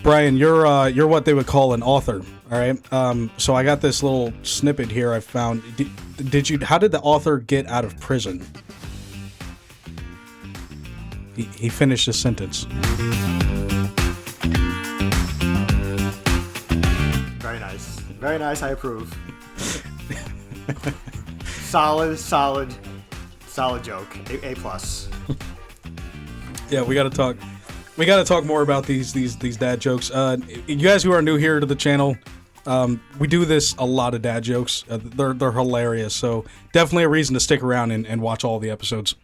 Bryan, you're what they would call an author, all right? So I got this little snippet here I found. How did the author get out of prison? He finished his sentence. Very nice. Very nice, I approve. Solid joke. A plus. Yeah, we got to talk. We got to talk more about these dad jokes. You guys who are new here to the channel, we do this a lot of dad jokes. They're hilarious. So definitely a reason to stick around and watch all the episodes.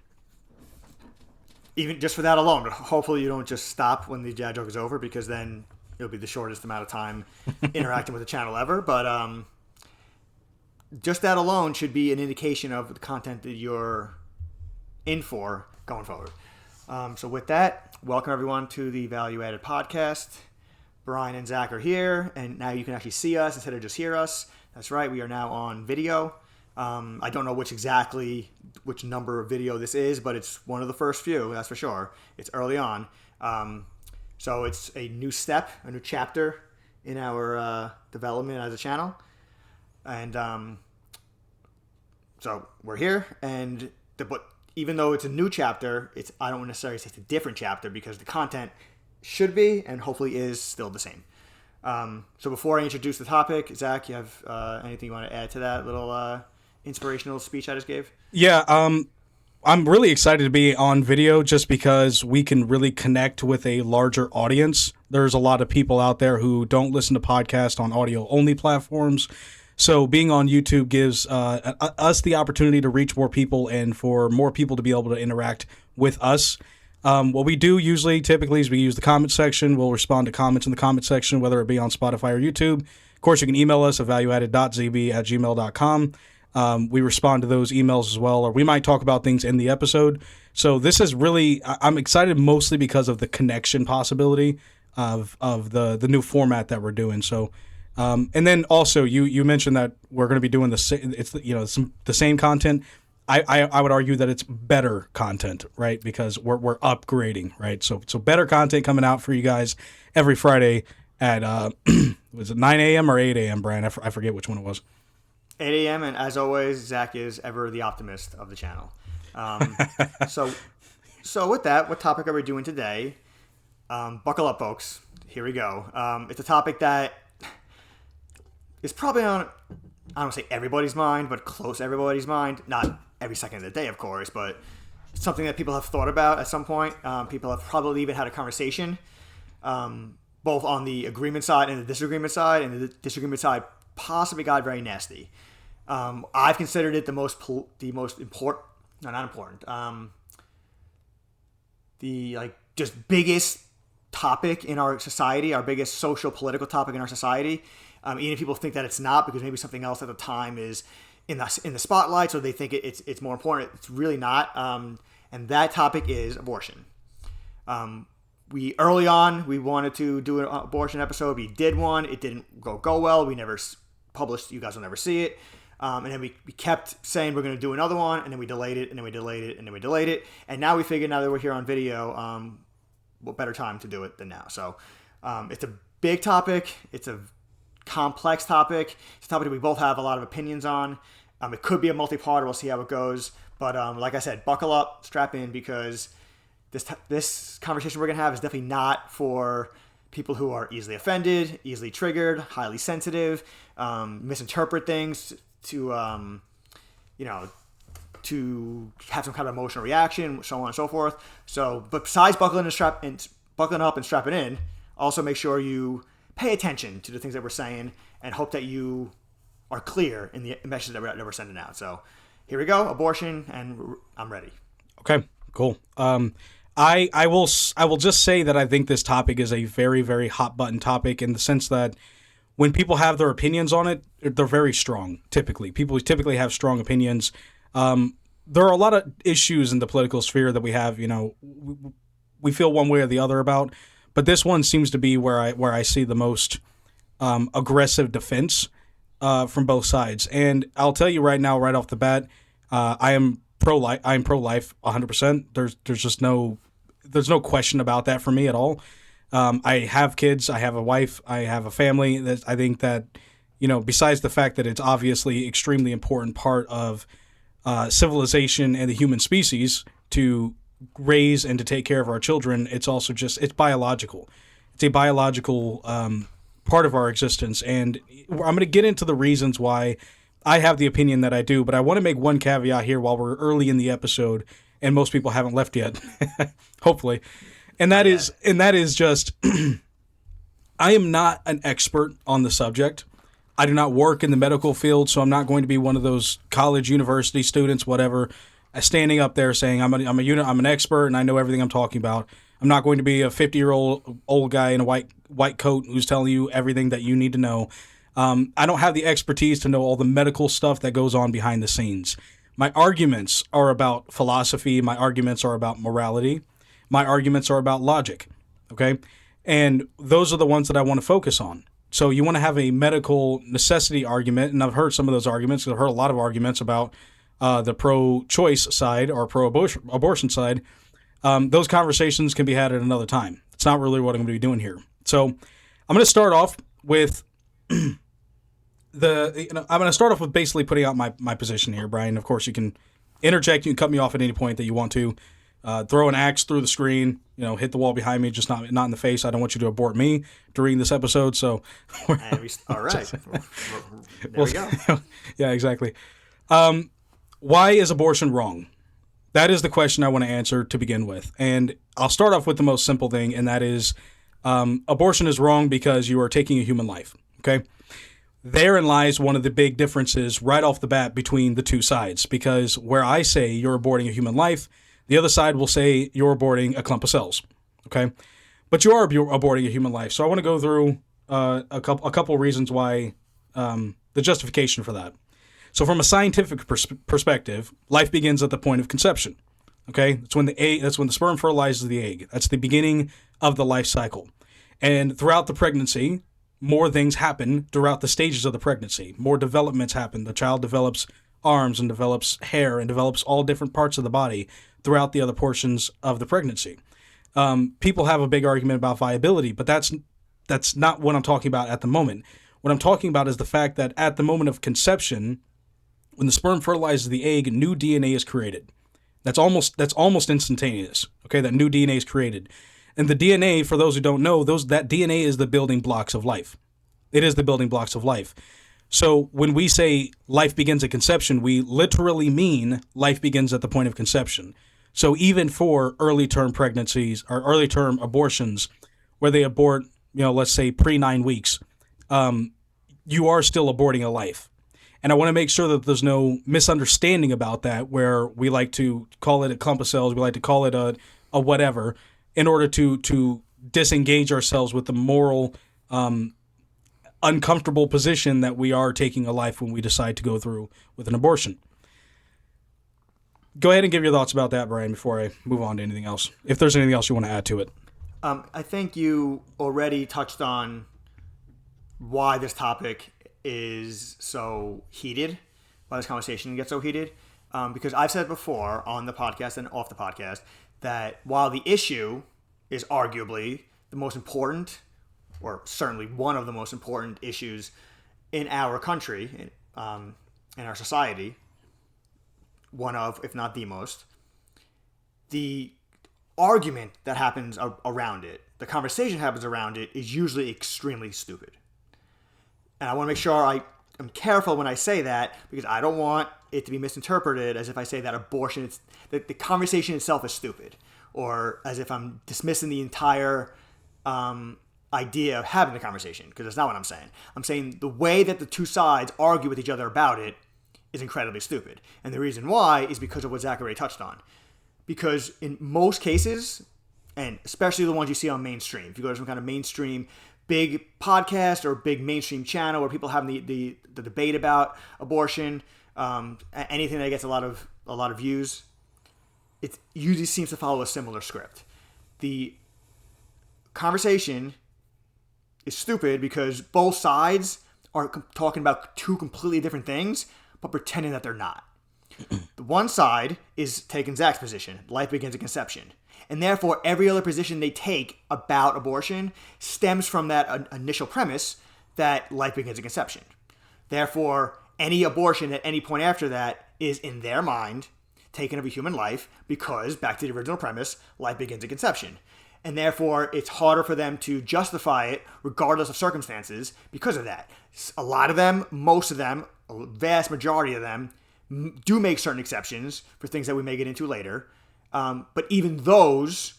Even just for that alone, hopefully you don't just stop when the dad joke is over, because then it'll be the shortest amount of time interacting with the channel ever. But just that alone should be an indication of the content that you're in for going forward. So with that, welcome everyone to the Value Added Podcast. Bryan and Zack are here, and now you can actually see us instead of just hear us. That's right, we are now on video. I don't know which number of video this is, but it's one of the first few, that's for sure. It's early on. So it's a new step, a new chapter in our development as a channel. And so we're here, but even though it's a new chapter, I don't necessarily say it's a different chapter, because the content should be and hopefully is still the same. So before I introduce the topic, Zack, you have anything you want to add to that little inspirational speech I just gave? Yeah, I'm really excited to be on video just because we can really connect with a larger audience. There's a lot of people out there who don't listen to podcasts on audio-only platforms. So being on YouTube gives us the opportunity to reach more people and for more people to be able to interact with us. What we do typically is we use the comment section. We'll respond to comments in the comment section, whether it be on Spotify or YouTube. Of course, you can email us at valueadded.zb@gmail.com. We respond to those emails as well, or we might talk about things in the episode. So this is really, I'm excited mostly because of the connection possibility of the new format that we're doing. So, and then also you mentioned that we're going to be doing the same content. I would argue that it's better content, right? Because we're upgrading, right? So better content coming out for you guys every Friday at was it 9 a.m. or 8 a.m., Bryan? I forget which one it was. 8 a.m. and as always, Zack is ever the optimist of the channel. So with that, what topic are we doing today? Buckle up, folks. Here we go. It's a topic that is probably on, I don't say everybody's mind, but close to everybody's mind. Not every second of the day, of course, but it's something that people have thought about at some point. People have probably even had a conversation, both on the agreement side and the disagreement side, and the disagreement side possibly got very nasty. I've considered it the most important, no, not important, the just biggest topic in our society, our biggest social political topic in our society. Even if people think that it's not, because maybe something else at the time is in the spotlight, so they think it's more important. It's really not. And that topic is abortion. Early on, we wanted to do an abortion episode. We did one. It didn't go well. We never published. You guys will never see it. And then we kept saying we're going to do another one, and then we delayed it, and then we delayed it, and then we delayed it. And now we figured, now that we're here on video, what better time to do it than now? So it's a big topic. It's a complex topic. It's a topic that we both have a lot of opinions on. It could be a multi-part. We'll see how it goes. But like I said, buckle up, strap in, because this conversation we're going to have is definitely not for people who are easily offended, easily triggered, highly sensitive, misinterpret things, to have some kind of emotional reaction, so on and so forth. So, but besides buckling up and strapping in, also make sure you pay attention to the things that we're saying and hope that you are clear in the message that we're sending out. So here we go, abortion, and I'm ready. Okay, cool. I will just say that I think this topic is a very, very hot button topic, in the sense that when people have their opinions on it, they're very strong. People typically have strong opinions. There are a lot of issues in the political sphere that we have, we feel one way or the other about, but this one seems to be where I see the most aggressive defense from both sides. And I'll tell you right now, right off the bat, I am pro-life. I am pro-life 100%. There's no question about that for me at all. I have kids, I have a wife, I have a family. That I think that, besides the fact that it's obviously extremely important part of civilization and the human species to raise and to take care of our children, it's also it's biological. It's a biological part of our existence. And I'm going to get into the reasons why I have the opinion that I do, but I want to make one caveat here while we're early in the episode and most people haven't left yet, hopefully. And that is just, I am not an expert on the subject. I do not work in the medical field, so I'm not going to be one of those college, university students, whatever, standing up there saying I'm an expert and I know everything I'm talking about. I'm not going to be a 50-year-old old guy in a white coat who's telling you everything that you need to know. I don't have the expertise to know all the medical stuff that goes on behind the scenes. My arguments are about philosophy. My arguments are about morality. My arguments are about logic. Okay? And those are the ones that I want to focus on. So you want to have a medical necessity argument, and I've heard some of those arguments. I've heard a lot of arguments about the pro-choice side or pro-abortion side. Those conversations can be had at another time. It's not really what I'm going to be doing here. So I'm going to start off with I'm going to start off with basically putting out my position here, Brian. Of course, you can interject. You can cut me off at any point that you want to. Throw an axe through the screen, hit the wall behind me, just not in the face. I don't want you to abort me during this episode. So, all right, there we go. Yeah, exactly. Why is abortion wrong? That is the question I want to answer to begin with. And I'll start off with the most simple thing, and that is abortion is wrong because you are taking a human life. Okay? Therein lies one of the big differences right off the bat between the two sides. Because where I say you're aborting a human life, the other side will say you're aborting a clump of cells. Okay? But you are aborting a human life. So I want to go through a couple reasons why, the justification for that. So from a scientific perspective, life begins at the point of conception. Okay? That's when the sperm fertilizes the egg. That's the beginning of the life cycle. And throughout the pregnancy, more things happen throughout the stages of the pregnancy. More developments happen. The child develops arms and develops hair and develops all different parts of the body throughout the other portions of the pregnancy. People have a big argument about viability, but that's not what I'm talking about at the moment. What I'm talking about is the fact that at the moment of conception, when the sperm fertilizes the egg, new DNA is created. That's almost instantaneous. Okay, that new DNA is created. And the DNA, for those who don't know, that DNA is the building blocks of life. It is the building blocks of life. So when we say life begins at conception, we literally mean life begins at the point of conception. So even for early-term pregnancies or early-term abortions, where they abort, let's say pre-9 weeks, you are still aborting a life. And I want to make sure that there's no misunderstanding about that, where we like to call it a clump of cells, we like to call it a whatever, in order to disengage ourselves with the moral, uncomfortable position that we are taking a life when we decide to go through with an abortion. Go ahead and give your thoughts about that, Brian, before I move on to anything else, if there's anything else you want to add to it. I think you already touched on why this topic is so heated, why this conversation gets so heated, because I've said before on the podcast and off the podcast that while the issue is arguably the most important, or certainly one of the most important issues in our country, in our society, one of, if not the most, the argument that happens around it, the conversation happens around it, is usually extremely stupid. And I want to make sure I am careful when I say that, because I don't want it to be misinterpreted as if I say that abortion, that the conversation itself is stupid, or as if I'm dismissing the entire idea of having the conversation, because that's not what I'm saying. I'm saying the way that the two sides argue with each other about it is incredibly stupid. And the reason why is because of what Zach already touched on. Because in most cases, and especially the ones you see on mainstream, if you go to some kind of mainstream big podcast or big mainstream channel where people have the debate about abortion, anything that gets a lot of views, it usually seems to follow a similar script. The conversation is stupid because both sides are talking about two completely different things, but pretending that they're not. The one side is taking Zach's position. Life begins at conception. And therefore, every other position they take about abortion stems from that initial premise that life begins at conception. Therefore, any abortion at any point after that is, in their mind, taken of a human life because, back to the original premise, life begins at conception. And therefore, it's harder for them to justify it regardless of circumstances because of that. A lot of them, most of them, a vast majority of them, do make certain exceptions for things that we may get into later. But even those,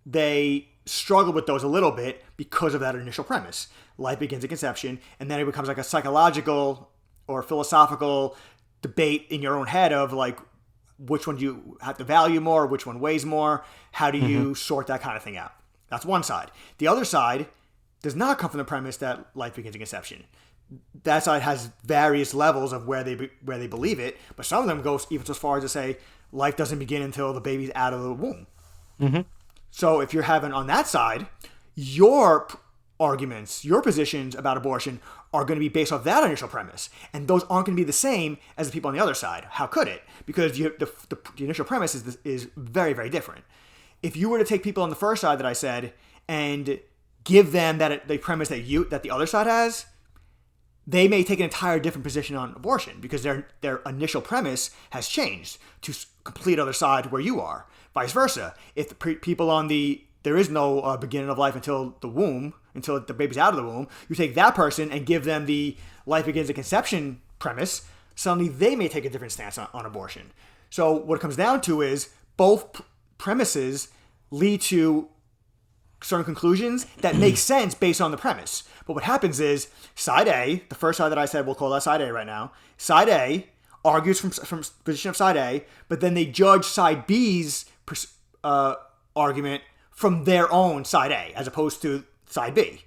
they struggle with those a little bit because of that initial premise. Life begins at conception, and then it becomes like a psychological or philosophical debate in your own head of like, which one do you have to value more, which one weighs more, how do you sort that kind of thing out? That's one side. The other side does not come from the premise that life begins at conception. That side has various levels of where they believe it, but some of them go even as far as to say life doesn't begin until the baby's out of the womb. Mm-hmm. So if you're having on that side, your arguments, your positions about abortion are going to be based off that initial premise, and those aren't going to be the same as the people on the other side. How could it? Because the initial premise is very, very different. If you were to take people on the first side that I said and give them the premise that the other side has, they may take an entire different position on abortion because their initial premise has changed to complete other side where you are. Vice versa. If the people on there is no beginning of life until the womb, until the baby's out of the womb, you take that person and give them the life begins at conception premise, suddenly they may take a different stance on abortion. So what it comes down to is both premises lead to certain conclusions that make sense based on the premise. But what happens is side A, the first side that I said, we'll call that side A right now, side A argues from position of side A, but then they judge side B's argument from their own side A as opposed to side B.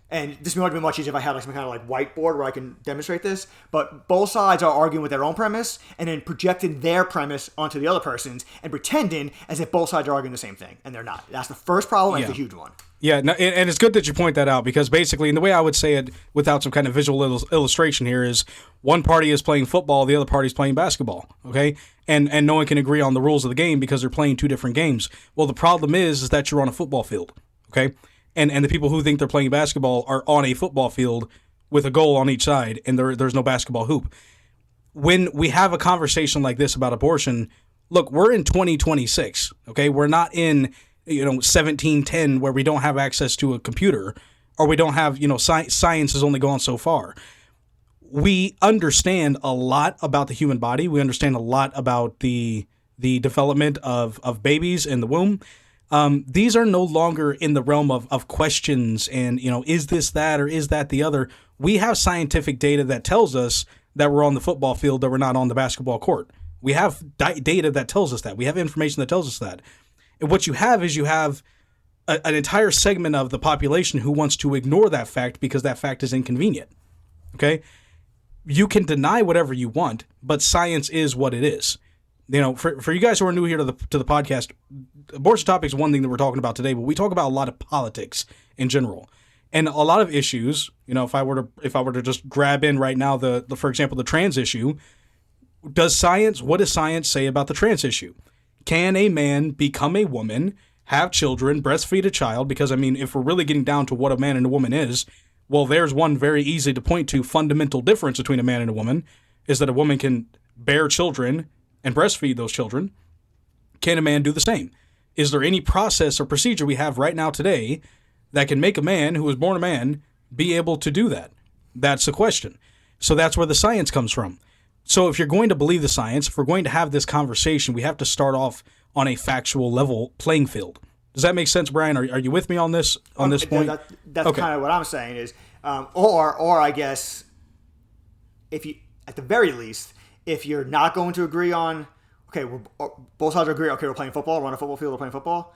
And this would be much easier if I had like some kind of like whiteboard where I can demonstrate this. But both sides are arguing with their own premise and then projecting their premise onto the other person's and pretending as if both sides are arguing the same thing. And they're not. That's the first problem, and it's a huge one. Yeah, no, and it's good that you point that out because basically, and the way I would say it without some kind of visual illustration here is one party is playing football, the other party is playing basketball, okay? And no one can agree on the rules of the game because they're playing two different games. Well, the problem is that you're on a football field, okay? And the people who think they're playing basketball are on a football field with a goal on each side, and there's no basketball hoop. When we have a conversation like this about abortion, look, we're in 2026, okay? We're not in 1710 where we don't have access to a computer or we don't have, science has only gone so far. We understand a lot about the human body. We understand a lot about the development of babies in the womb. These are no longer in the realm of questions and, is this that or is that the other? We have scientific data that tells us that we're on the football field, that we're not on the basketball court. We have data that tells us that. We have information that tells us that. And what you have is an entire segment of the population who wants to ignore that fact because that fact is inconvenient. Okay? You can deny whatever you want, but science is what it is. For you guys who are new here to the podcast, abortion topic is one thing that we're talking about today, but we talk about a lot of politics in general. And a lot of issues, if I were to just grab in right now for example, the trans issue, what does science say about the trans issue? Can a man become a woman, have children, breastfeed a child? Because, if we're really getting down to what a man and a woman is, well, there's one very easy to point to fundamental difference between a man and a woman, is that a woman can bear children and breastfeed those children. Can a man do the same? Is there any process or procedure we have right now today that can make a man who was born a man be able to do that? That's the question. So that's where the science comes from. So if you're going to believe the science, if we're going to have this conversation, we have to start off on a factual level playing field. Does that make sense, Brian? Are you with me on this point? That's okay. Kind of what I'm saying is, or I guess, if you, at the very least, if you're not going to agree on, okay, both sides agree, okay, we're playing football, we're on a football field, we're playing football.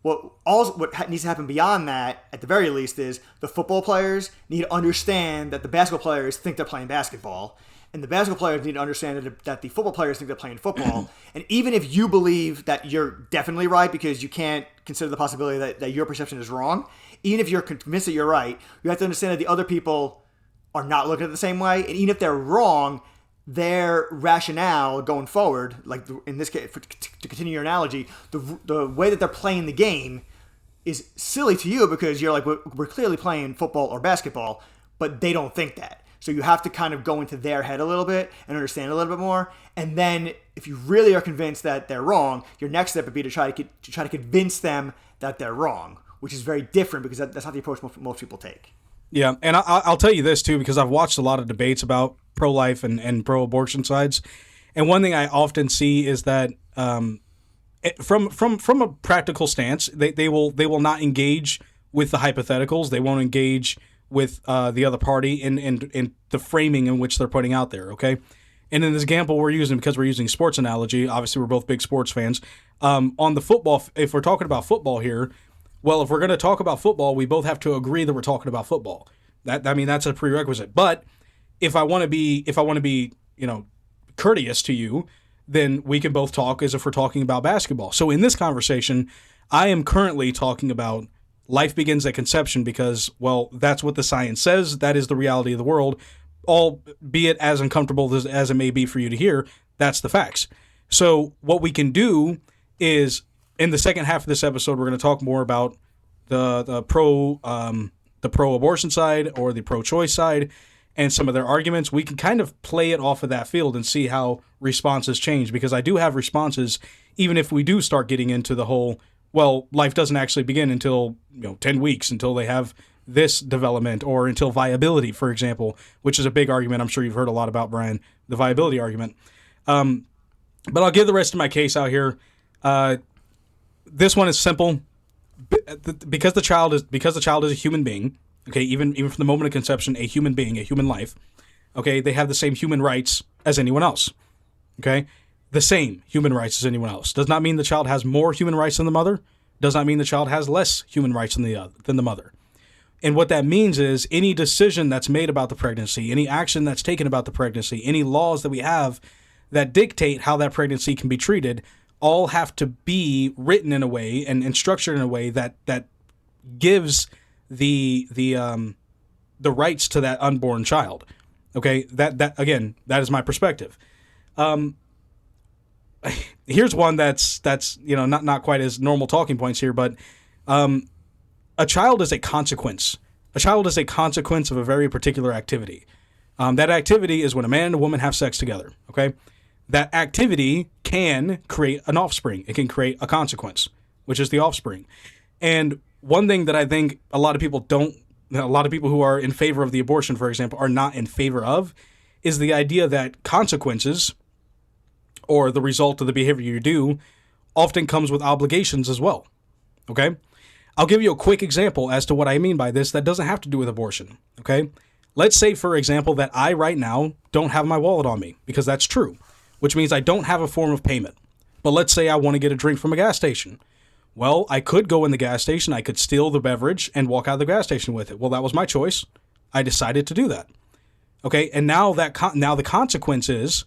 What needs to happen beyond that, at the very least, is the football players need to understand that the basketball players think they're playing basketball. And the basketball players need to understand that the football players think they're playing football. And even if you believe that you're definitely right because you can't consider the possibility that your perception is wrong, even if you're convinced that you're right, you have to understand that the other people are not looking at it the same way. And even if they're wrong, their rationale going forward, like in this case, to continue your analogy, the way that they're playing the game is silly to you because you're like, we're clearly playing football or basketball, but they don't think that. So you have to kind of go into their head a little bit and understand a little bit more. And then if you really are convinced that they're wrong, your next step would be to try to convince them that they're wrong, which is very different because that's not the approach most people take. Yeah, and I'll tell you this too, because I've watched a lot of debates about pro-life and pro-abortion sides, and one thing I often see is that from a practical stance, they will not engage with the hypotheticals. They won't engage with the other party in the framing in which they're putting out there. Okay, and in this example we're using, because we're using sports analogy, obviously we're both big sports fans. On the football, if we're talking about football here. Well, if we're going to talk about football, we both have to agree that we're talking about football. That's a prerequisite. But if I want to be, courteous to you, then we can both talk as if we're talking about basketball. So in this conversation, I am currently talking about life begins at conception because, well, that's what the science says. That is the reality of the world. Albeit as uncomfortable as it may be for you to hear, that's the facts. So what we can do is, in the second half of this episode, we're going to talk more about the pro-abortion side or the pro-choice side and some of their arguments. We can kind of play it off of that field and see how responses change, because I do have responses, even if we do start getting into the whole, well, life doesn't actually begin until 10 weeks, until they have this development, or until viability, for example, which is a big argument I'm sure you've heard a lot about, Brian, the viability argument. But I'll give the rest of my case out here. This one is simple. Because the child is a human being, okay, even from the moment of conception, a human being, a human life, okay, they have the same human rights as anyone else, okay, the same human rights as anyone else. Does not mean the child has more human rights than the mother. Does not mean the child has less human rights than the mother. And what that means is any decision that's made about the pregnancy, any action that's taken about the pregnancy, any laws that we have that dictate how that pregnancy can be treated, all have to be written in a way and structured in a way that gives the rights to that unborn child. Okay, that again, that is my perspective. Here's one that's not quite as normal talking points here, but a child is a consequence. A child is a consequence of a very particular activity. That activity is when a man and a woman have sex together. Okay. That activity can create an offspring. It can create a consequence, which is the offspring. And one thing that I think a lot of people who are in favor of the abortion, for example, are not in favor of, is the idea that consequences, or the result of the behavior you do, often comes with obligations as well. Okay? I'll give you a quick example as to what I mean by this that doesn't have to do with abortion. Okay? Let's say, for example, that I right now don't have my wallet on me, because that's true, which means I don't have a form of payment. But let's say I want to get a drink from a gas station. Well, I could go in the gas station, I could steal the beverage and walk out of the gas station with it. Well, that was my choice. I decided to do that. Okay, and now the consequence is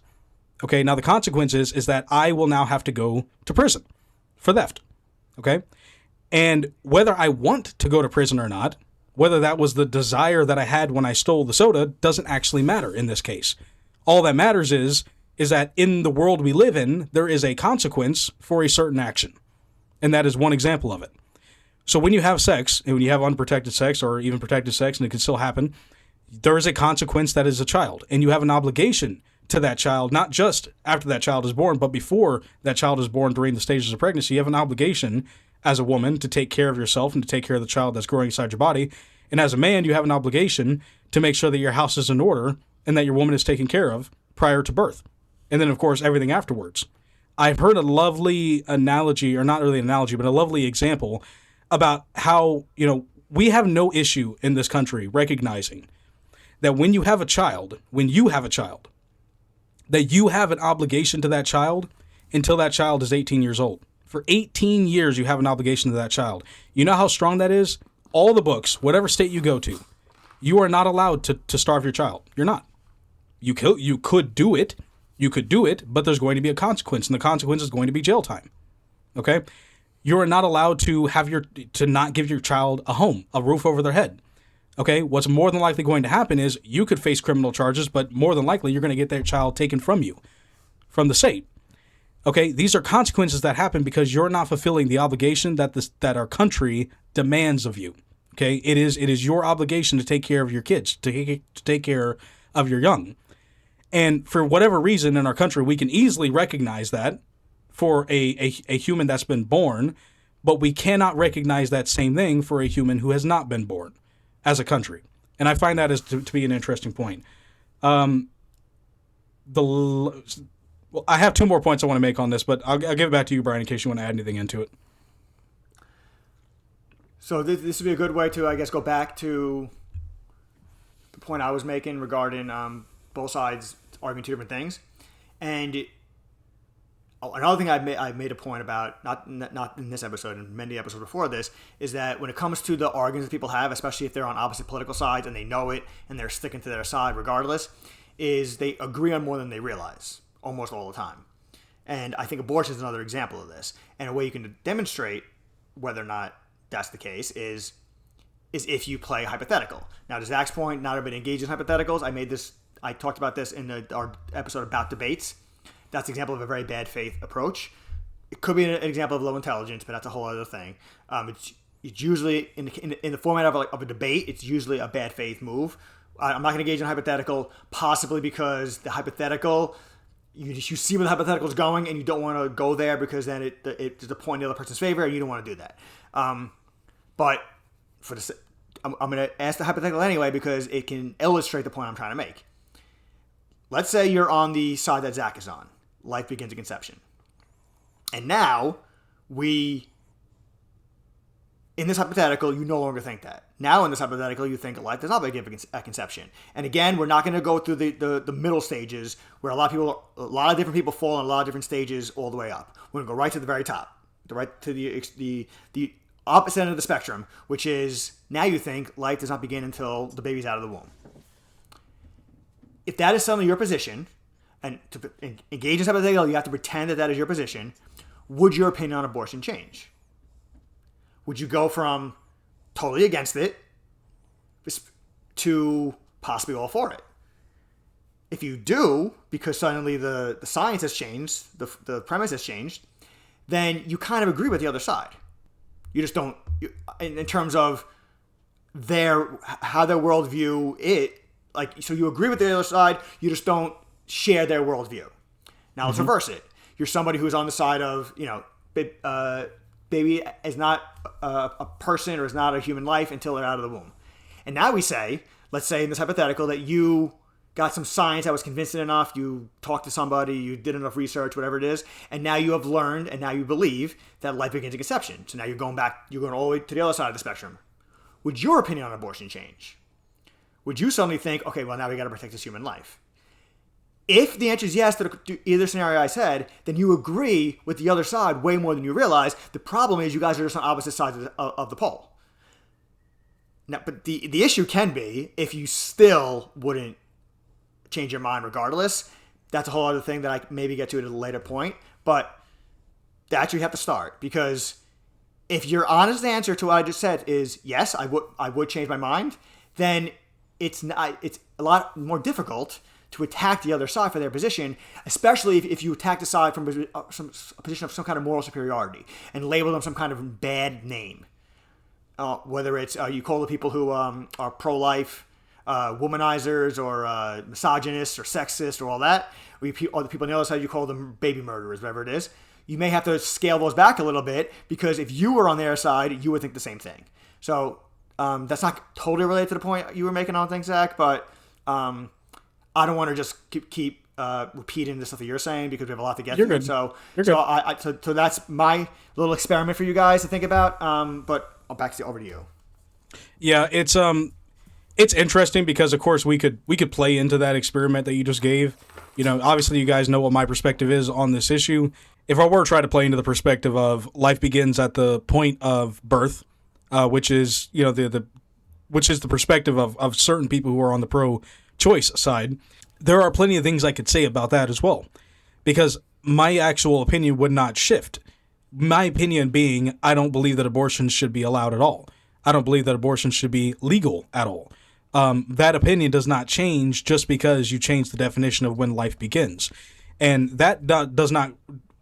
that I will now have to go to prison for theft. Okay? And whether I want to go to prison or not, whether that was the desire that I had when I stole the soda, doesn't actually matter in this case. All that matters is that in the world we live in, there is a consequence for a certain action. And that is one example of it. So when you have sex, and when you have unprotected sex or even protected sex, and it can still happen, there is a consequence that is a child. And you have an obligation to that child, not just after that child is born, but before that child is born, during the stages of pregnancy. You have an obligation as a woman to take care of yourself and to take care of the child that's growing inside your body. And as a man, you have an obligation to make sure that your house is in order and that your woman is taken care of prior to birth. And then, of course, everything afterwards. I've heard a lovely analogy, or not really an analogy, but a lovely example about how, we have no issue in this country recognizing that when you have a child, that you have an obligation to that child until that child is 18 years old. For 18 years, you have an obligation to that child. You know how strong that is? All the books, whatever state you go to, you are not allowed to starve your child. You're not. You could do it. You could do it, but there's going to be a consequence, and the consequence is going to be jail time. Okay? You are not allowed to not give your child a home, a roof over their head. Okay, what's more than likely going to happen is you could face criminal charges, but more than likely you're going to get that child taken from you, from the state. Okay, these are consequences that happen because you're not fulfilling the obligation that our country demands of you. Okay, it is your obligation to take care of your kids, to take care of your young. And for whatever reason in our country, we can easily recognize that for a human that's been born, but we cannot recognize that same thing for a human who has not been born as a country. And I find that is to be an interesting point. Well, I have 2 more points I want to make on this, but I'll give it back to you, Bryan, in case you want to add anything into it. So this would be a good way to, I guess, go back to the point I was making regarding both sides arguing 2 different things. And another thing I made a point about, not in this episode, and many episodes before this, is that when it comes to the arguments that people have, especially if they're on opposite political sides and they know it and they're sticking to their side regardless, is they agree on more than they realize almost all the time. And I think abortion is another example of this. And a way you can demonstrate whether or not that's the case is if you play hypothetical. Now, to Zach's point, not everybody engages in hypotheticals. I talked about this in our episode about debates. That's an example of a very bad faith approach. It could be an example of low intelligence, but that's a whole other thing. It's usually in the format of a debate. It's usually a bad faith move. I'm not going to engage in hypothetical, possibly because the hypothetical, you see where the hypothetical is going, and you don't want to go there because then it's a point in the other person's favor, and you don't want to do that. But I'm going to ask the hypothetical anyway because it can illustrate the point I'm trying to make. Let's say you're on the side that Zach is on. Life begins at conception. And now, in this hypothetical, you no longer think that. Now, in this hypothetical, you think life does not begin at conception. And again, we're not going to go through the middle stages where a lot of different people fall in a lot of different stages all the way up. We're going to go right to the very top, right to the opposite end of the spectrum, which is now you think life does not begin until the baby's out of the womb. If that is suddenly your position, and to engage in hypothetical, you have to pretend that is your position, would your opinion on abortion change? Would you go from totally against it to possibly all for it? If you do, because suddenly the science has changed, the premise has changed, then you kind of agree with the other side. You just don't, in terms of how their worldview it, so you agree with the other side, you just don't share their worldview. Now let's reverse it. You're somebody who's on the side of, baby is not a person or is not a human life until they're out of the womb. And now we say, let's say in this hypothetical that you got some science that was convincing enough, you talked to somebody, you did enough research, whatever it is, and now you have learned and now you believe that life begins at conception. So now you're going all the way to the other side of the spectrum. Would your opinion on abortion change? Would you suddenly think, okay, well, now we got to protect this human life? If the answer is yes to either scenario I said, then you agree with the other side way more than you realize. The problem is you guys are just on opposite sides of the pole. Now, but the issue can be if you still wouldn't change your mind regardless. That's a whole other thing that I maybe get to at a later point. But that's where you have to start, because if your honest answer to what I just said is yes, I would change my mind, then it's a lot more difficult to attack the other side for their position, especially if you attack the side from a position of some kind of moral superiority and label them some kind of bad name. Whether it's you call the people who are pro-life womanizers or misogynists or sexist or all that, or the people on the other side, you call them baby murderers, whatever it is. You may have to scale those back a little bit, because if you were on their side, you would think the same thing. So that's not totally related to the point you were making, I don't think, Zach, but I don't want to just keep repeating the stuff that you're saying, because we have a lot to get through. So that's my little experiment for you guys to think about. But I'll over to you. Yeah, it's interesting because, of course, we could play into that experiment that you just gave. Obviously, you guys know what my perspective is on this issue. If I were to try to play into the perspective of life begins at the point of birth, which is the perspective of certain people who are on the pro-choice side, there are plenty of things I could say about that as well, because my actual opinion would not shift. My opinion being, I don't believe that abortion should be allowed at all. I don't believe that abortion should be legal at all. That opinion does not change just because you change the definition of when life begins, and that does not.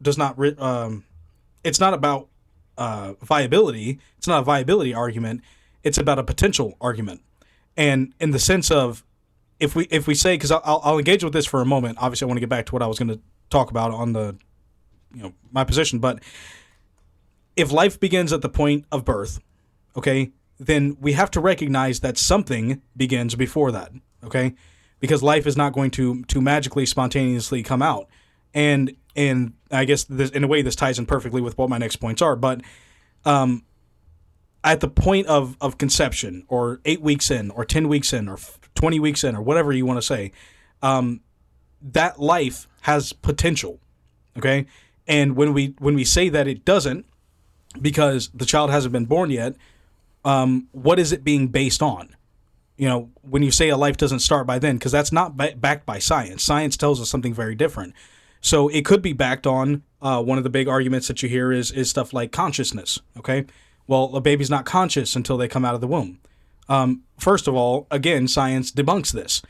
It's not about viability. It's not a viability argument. It's about a potential argument, and in the sense of if we say, because I'll engage with this for a moment. Obviously, I want to get back to what I was going to talk about on the my position, but if life begins at the point of birth, okay, then we have to recognize that something begins before that, okay? Because life is not going to magically, spontaneously come out. And I guess in a way this ties in perfectly with what my next points are, but at the point of conception, or 8 weeks in, or 10 weeks in, or 20 weeks in, or whatever you want to say, that life has potential, okay? And when we say that it doesn't, because the child hasn't been born yet, what is it being based on? When you say a life doesn't start by then, because that's not backed by science. Science tells us something very different. So it could be backed on, one of the big arguments that you hear is stuff like consciousness, okay? Well, a baby's not conscious until they come out of the womb. First of all, again, science debunks this.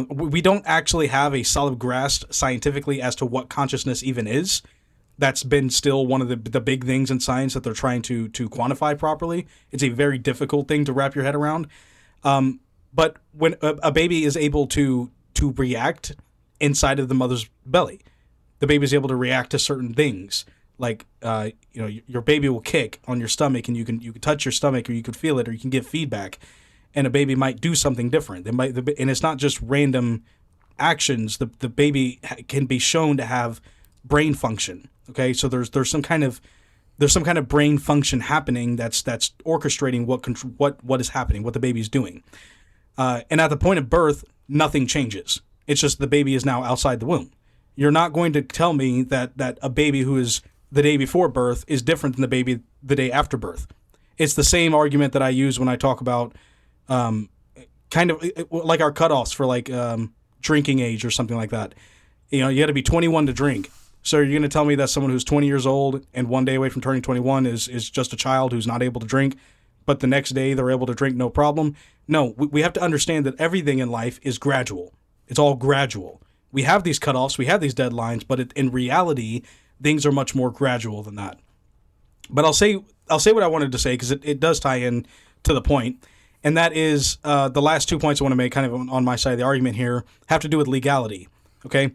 We don't actually have a solid grasp scientifically as to what consciousness even is. That's been still one of the big things in science that they're trying to quantify properly. It's a very difficult thing to wrap your head around. But when a baby is able to react inside of the mother's belly, the baby is able to react to certain things. Like, your baby will kick on your stomach, and you can touch your stomach, or you can feel it, or you can give feedback, and a baby might do something different. And it's not just random actions. The baby can be shown to have brain function. Okay, so there's some kind of brain function happening that's orchestrating what is happening, what the baby's doing. And at the point of birth, nothing changes. It's just the baby is now outside the womb. You're not going to tell me that a baby who is the day before birth is different than the baby the day after birth. It's the same argument that I use when I talk about kind of like our cutoffs for like drinking age or something like that. You got to be 21 to drink. So you're going to tell me that someone who's 20 years old and one day away from turning 21 is just a child who's not able to drink, but the next day they're able to drink no problem? No, we have to understand that everything in life is gradual. It's all gradual. We have these cutoffs, we have these deadlines, but in reality, things are much more gradual than that. But I'll say what I wanted to say, because it does tie in to the point, and that is the last 2 points I want to make kind of on my side of the argument here have to do with legality, okay?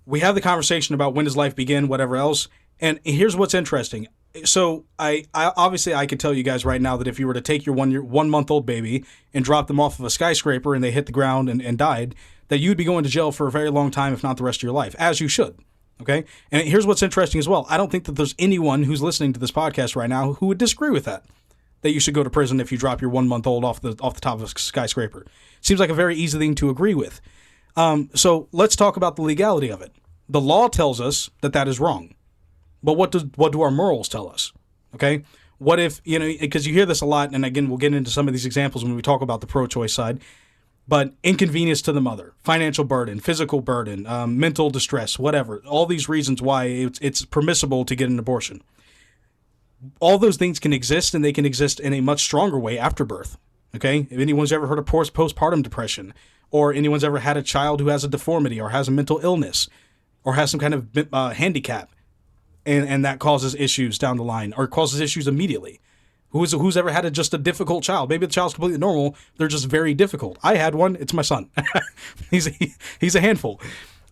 We have the conversation about when does life begin, whatever else, and here's what's interesting. So I obviously I could tell you guys right now that if you were to take your 1-month-old baby and drop them off of a skyscraper and they hit the ground and died, that you'd be going to jail for a very long time, if not the rest of your life, as you should, okay? And here's what's interesting as well. I don't think that there's anyone who's listening to this podcast right now who would disagree with that you should go to prison if you drop your 1-month-old off the top of a skyscraper. Seems like a very easy thing to agree with. So let's talk about the legality of it. The law tells us that is wrong. But what do our morals tell us? Okay? What if, because you hear this a lot, and again, we'll get into some of these examples when we talk about the pro-choice side, but inconvenience to the mother, financial burden, physical burden, mental distress, whatever, all these reasons why it's permissible to get an abortion. All those things can exist, and they can exist in a much stronger way after birth. Okay? If anyone's ever heard of postpartum depression, or anyone's ever had a child who has a deformity, or has a mental illness, or has some kind of handicap, and that causes issues down the line, or causes issues immediately. Who's ever had just a difficult child? Maybe the child's completely normal, they're just very difficult. I had one, it's my son. he's a handful.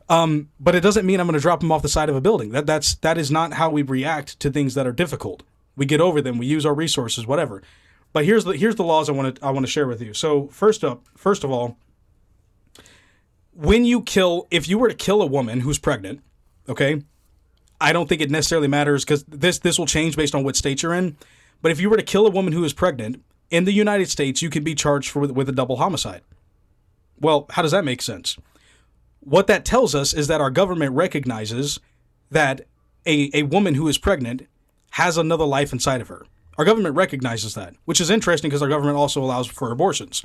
But it doesn't mean I'm going to drop him off the side of a building. That is not how we react to things that are difficult. We get over them, we use our resources, whatever. But here's the laws I want to share with you. So first of all, if you were to kill a woman who's pregnant, okay, I don't think it necessarily matters, because this will change based on what state you're in. But if you were to kill a woman who is pregnant in the United States, you could be charged with a double homicide. Well, how does that make sense? What that tells us is that our government recognizes that a woman who is pregnant has another life inside of her. Our government recognizes that, which is interesting because our government also allows for abortions.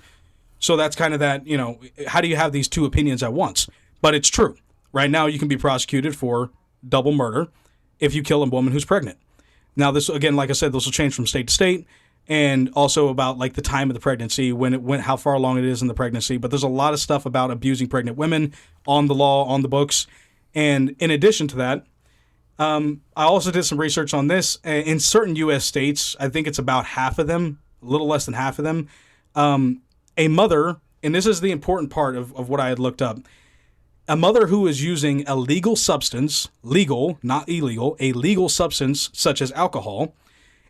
So that's kind of that, how do you have these two opinions at once? But it's true. Right now, you can be prosecuted for double murder if you kill a woman who's pregnant. Now, this, again, like I said, this will change from state to state. and also about like the time of the pregnancy, when it went, how far along it is in the pregnancy. But there's a lot of stuff about abusing pregnant women on the law, on the books. And in addition to that, I also did some research on this. In certain U.S. states, I think it's about half of them, a little less than half of them, a mother, and this is the important part of what I had looked up, a mother who is using a legal substance, legal, not illegal, a legal substance such as alcohol,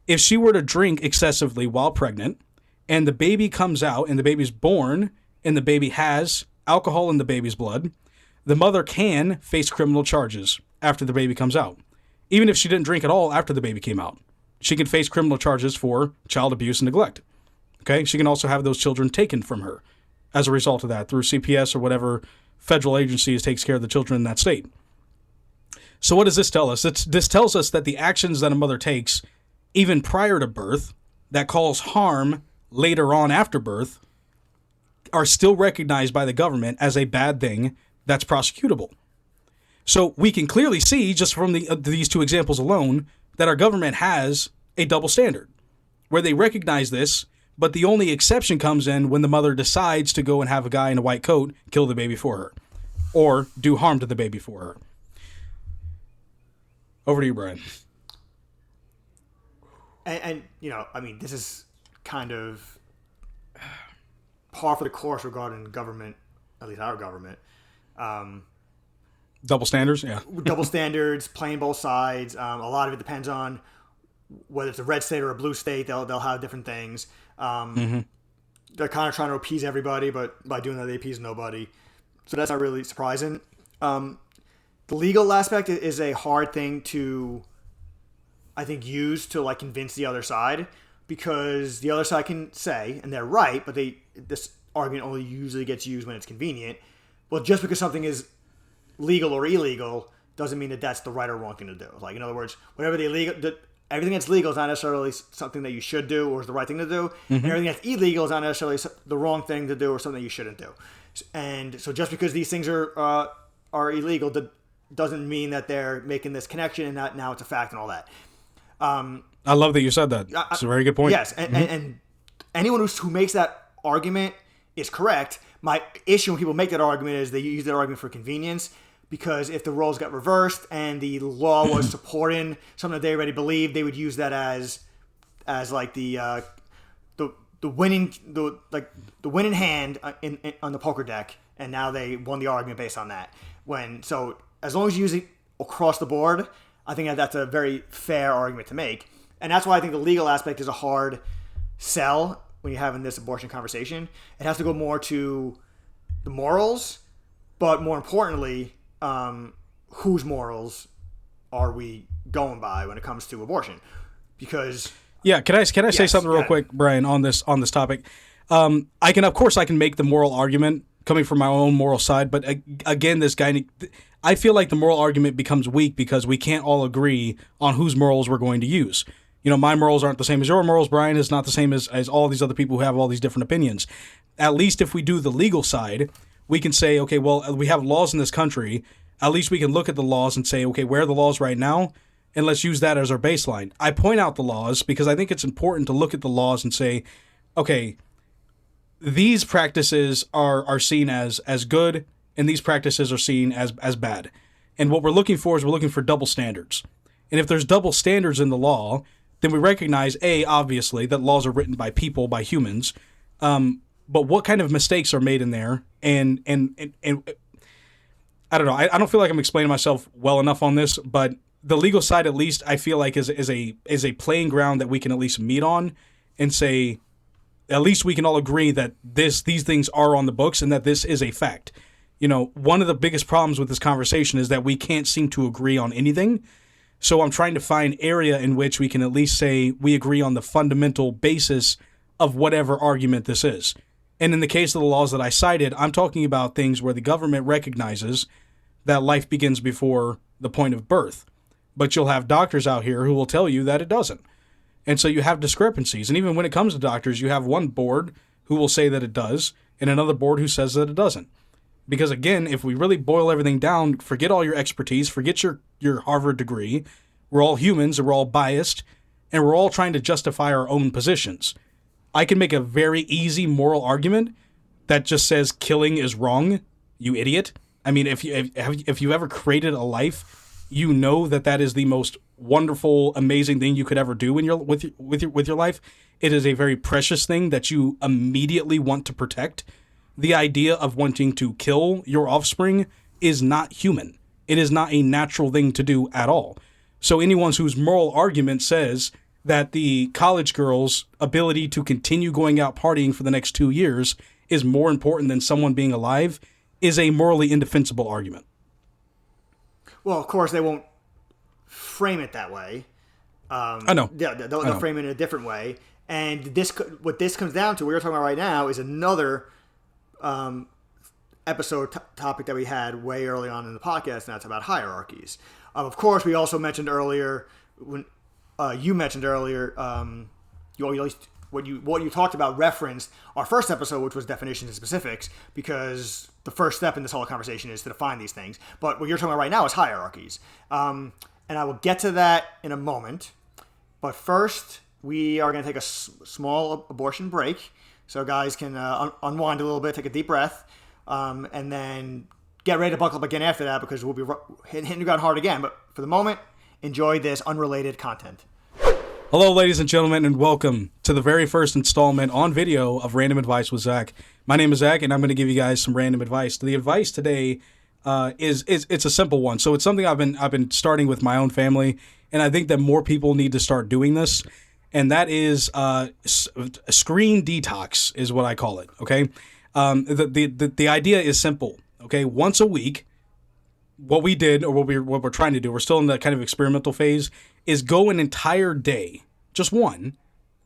if she were to drink excessively while pregnant, and the baby comes out, and the baby's born, and the baby has alcohol in the baby's blood, the mother can face criminal charges after the baby comes out. Even if she didn't drink at all after the baby came out, she can face criminal charges for child abuse and neglect. Okay? She can also have those children taken from her as a result of that through CPS or whatever federal agency takes care of the children in that state. So what does this tell us? This tells us that the actions that a mother takes, even prior to birth, that cause harm later on after birth, are still recognized by the government as a bad thing that's prosecutable. So we can clearly see, just from these two examples alone, that our government has a double standard, where they recognize this, but the only exception comes in when the mother decides to go and have a guy in a white coat kill the baby for her, or do harm to the baby for her. Over to you, Brian. And you know, I mean, this is kind of par for the course regarding government, at least our government. Double standards, yeah. Double standards, playing both sides. A lot of it depends on whether it's a red state or a blue state. They'll have different things. They're kind of trying to appease everybody, but by doing that, they appease nobody. So that's not really surprising. The legal aspect is a hard thing to, I think, use to like convince the other side, because the other side can say, and they're right, but this argument only usually gets used when it's convenient. Well, just because something is legal or illegal doesn't mean that that's the right or wrong thing to do. Like, in other words, everything that's legal is not necessarily something that you should do or is the right thing to do. Mm-hmm. And everything that's illegal is not necessarily the wrong thing to do or something that you shouldn't do. And so just because these things are illegal doesn't mean that they're making this connection and that now it's a fact and all that. I love that you said that. It's a very good point. Yes, and anyone who makes that argument is correct. My issue when people make that argument is they use that argument for convenience, because if the roles got reversed and the law was supporting something that they already believed, they would use that as like the winning hand on the poker deck, and now they won the argument based on that. So as long as you use it across the board, I think that's a very fair argument to make. And that's why I think the legal aspect is a hard sell when you're having this abortion conversation. It has to go more to the morals, but more importantly, whose morals are we going by when it comes to abortion? Because can I say something real quick, Brian, on this topic? I can make the moral argument coming from my own moral side, but again, I feel like the moral argument becomes weak because we can't all agree on whose morals we're going to use. You know, my morals aren't the same as your morals. Brian is not the same as all these other people who have all these different opinions. At least if we do the legal side, we can say, okay, well, we have laws in this country. At least we can look at the laws and say, okay, where are the laws right now? And let's use that as our baseline. I point out the laws because I think it's important to look at the laws and say, okay, these practices are seen as good, and these practices are seen as bad. And what we're looking for is double standards. And if there's double standards in the law, then we recognize, obviously, that laws are written by people, by humans. But what kind of mistakes are made in there? And I don't know. I don't feel like I'm explaining myself well enough on this, but the legal side, at least, I feel like is a playing ground that we can at least meet on and say, at least we can all agree that these things are on the books and that this is a fact. You know, one of the biggest problems with this conversation is that we can't seem to agree on anything. So I'm trying to find area in which we can at least say we agree on the fundamental basis of whatever argument this is. And in the case of the laws that I cited, I'm talking about things where the government recognizes that life begins before the point of birth. But you'll have doctors out here who will tell you that it doesn't. And so you have discrepancies. And even when it comes to doctors, you have one board who will say that it does and another board who says that it doesn't. Because again, if we really boil everything down, forget all your expertise, forget your Harvard degree. We're all humans and we're all biased. and we're all trying to justify our own positions. I can make a very easy moral argument that just says killing is wrong, you idiot. I mean, if you ever created a life, you know that is the most wonderful, amazing thing you could ever do in with your life. It is a very precious thing that you immediately want to protect. The idea of wanting to kill your offspring is not human. It is not a natural thing to do at all. So anyone whose moral argument says that the college girl's ability to continue going out partying for the next 2 years is more important than someone being alive is a morally indefensible argument. Well, of course, they won't frame it that way. I know. Yeah, they'll frame it in a different way. And what this comes down to, what we're talking about right now, is another episode topic that we had way early on in the podcast, and that's about hierarchies. Of course, we also mentioned earlier, when you mentioned earlier, what you talked about referenced our first episode, which was definitions and specifics, because the first step in this whole conversation is to define these things. But what you're talking about right now is hierarchies. And I will get to that in a moment. But first, we are going to take a small abortion break so guys can unwind a little bit, take a deep breath, and then get ready to buckle up again after that, because we'll be hitting the ground hard again. But for the moment, enjoy this unrelated content. Hello, ladies and gentlemen, and welcome to the very first installment on video of Random Advice with Zach. My name is Zach, and I'm going to give you guys some random advice. The advice today is a simple one. So it's something I've been starting with my own family, and I think that more people need to start doing this. And that is screen detox is what I call it. Okay, the idea is simple. Okay, once a week, what we did, or what we're trying to do, we're still in that kind of experimental phase, is go an entire day, just one,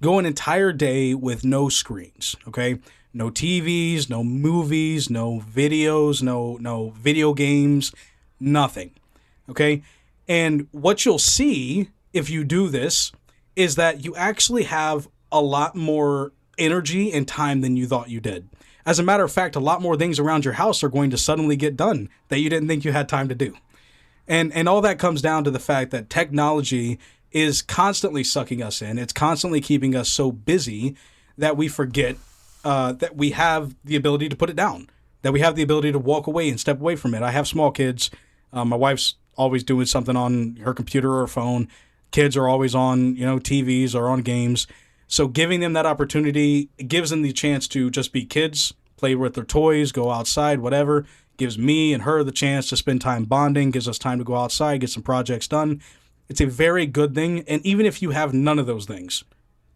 go an entire day with no screens. Okay, no TVs, no movies, no videos, no video games, nothing. Okay, and what you'll see if you do this is that you actually have a lot more energy and time than you thought you did. As a matter of fact, a lot more things around your house are going to suddenly get done that you didn't think you had time to do. And all that comes down to the fact that technology is constantly sucking us in. It's constantly keeping us so busy that we forget that we have the ability to put it down, that we have the ability to walk away and step away from it. I have small kids. My wife's always doing something on her computer or phone. Kids are always on, TVs or on games. So giving them that opportunity gives them the chance to just be kids, play with their toys, go outside, whatever. Gives me and her the chance to spend time bonding, gives us time to go outside, get some projects done. It's a very good thing. And even if you have none of those things,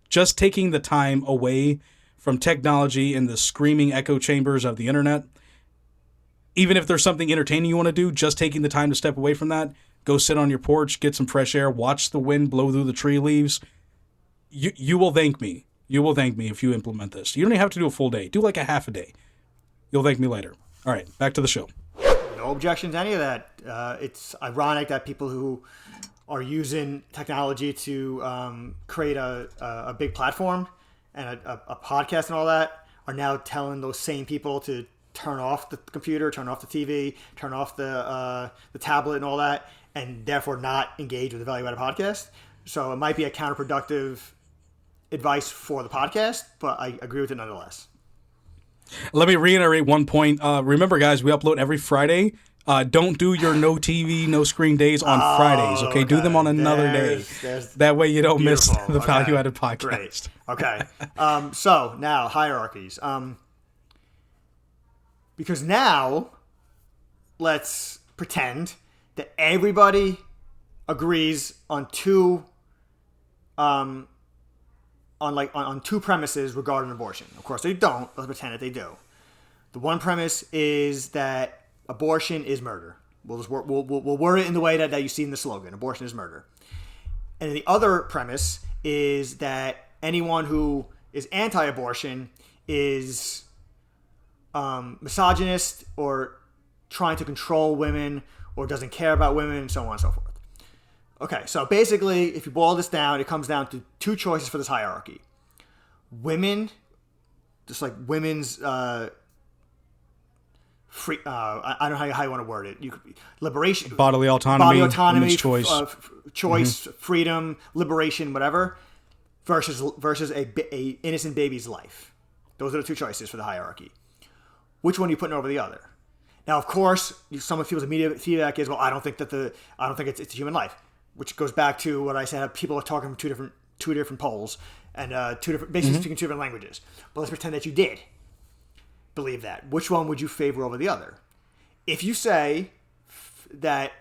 just taking the time away from technology and the screaming echo chambers of the internet, even if there's something entertaining you want to do, just taking the time to step away from that, go sit on your porch, get some fresh air, watch the wind blow through the tree leaves. You will thank me. You will thank me if you implement this. You don't even have to do a full day. Do like a half a day. You'll thank me later. All right, back to the show. No objection to any of that. It's ironic that people who are using technology to create a big platform and a podcast and all that are now telling those same people to turn off the computer, turn off the TV, turn off the tablet and all that, and therefore not engage with the value-added podcast. So it might be a counterproductive advice for the podcast, but I agree with it nonetheless. Let me reiterate one point. Remember, guys, we upload every Friday. Don't do your no TV, no screen days on Fridays, okay? Do them on another day. That way you don't miss the value-added podcast. Great. Okay. So now, hierarchies. Because now, let's pretend that everybody agrees on two two premises regarding abortion. Of course, they don't. Let's pretend that they do. The one premise is that abortion is murder. We'll word it in the way that you see in the slogan: abortion is murder. And the other premise is that anyone who is anti-abortion is misogynist or trying to control women or doesn't care about women, and so on and so forth. Okay, so basically, if you boil this down, it comes down to two choices for this hierarchy. Women, just like women's free, I don't know how you want to word it. You could liberation, bodily autonomy, women's choice, choice, freedom, liberation, whatever, versus a innocent baby's life. Those are the two choices for the hierarchy. Which one are you putting over the other? Now, of course, some of people's immediate feedback is, well, I don't think it's a human life, which goes back to what I said. People are talking from two different poles and basically speaking two different languages. But let's pretend that you did believe that. Which one would you favor over the other? If you say that,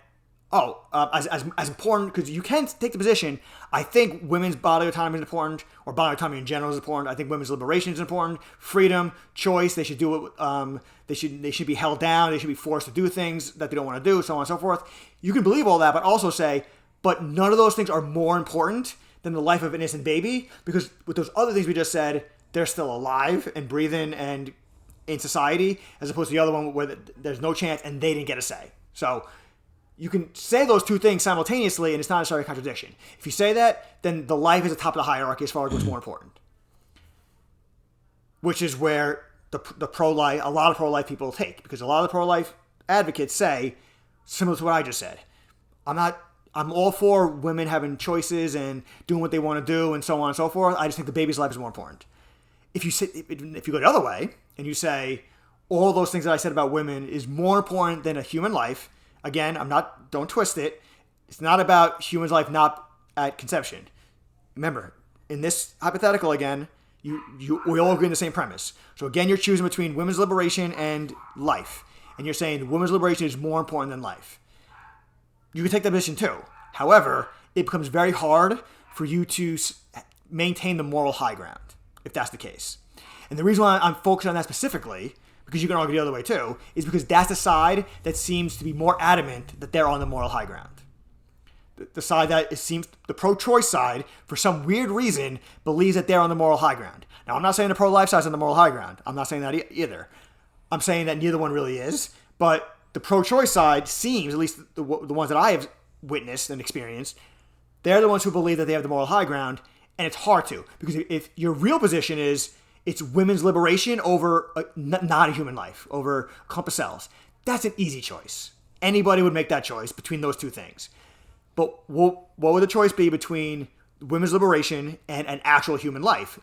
as important, because you can take the position, I think women's bodily autonomy is important, or bodily autonomy in general is important. I think women's liberation is important. Freedom, choice, they should do it. They should be held down. They should be forced to do things that they don't want to do, so on and so forth. You can believe all that, but also say, but none of those things are more important than the life of an innocent baby, because with those other things we just said, they're still alive and breathing and in society, as opposed to the other one where there's no chance and they didn't get a say. So you can say those two things simultaneously, and it's not necessarily a contradiction. If you say that, then the life is at the top of the hierarchy as far as what's more important, which is where a lot of pro-life people take, because a lot of the pro-life advocates say, similar to what I just said, I'm all for women having choices and doing what they want to do and so on and so forth. I just think the baby's life is more important. If you go the other way and you say all those things that I said about women is more important than a human life, again, don't twist it. It's not about human's life not at conception. Remember, in this hypothetical again, we all agree on the same premise. So again, you're choosing between women's liberation and life. And you're saying women's liberation is more important than life. You can take that position too. However, it becomes very hard for you to maintain the moral high ground, if that's the case. And the reason why I'm focused on that specifically, because you can argue the other way too, is because that's the side that seems to be more adamant that they're on the moral high ground. The side that seems, the pro-choice side, for some weird reason, believes that they're on the moral high ground. Now, I'm not saying the pro-life side is on the moral high ground. I'm not saying that either. I'm saying that neither one really is. But the pro-choice side seems, at least the ones that I have witnessed and experienced, they're the ones who believe that they have the moral high ground, and it's hard to. Because if your real position is it's women's liberation over not a human life, over a clump of cells, that's an easy choice. Anybody would make that choice between those two things. But what would the choice be between women's liberation and an actual human life?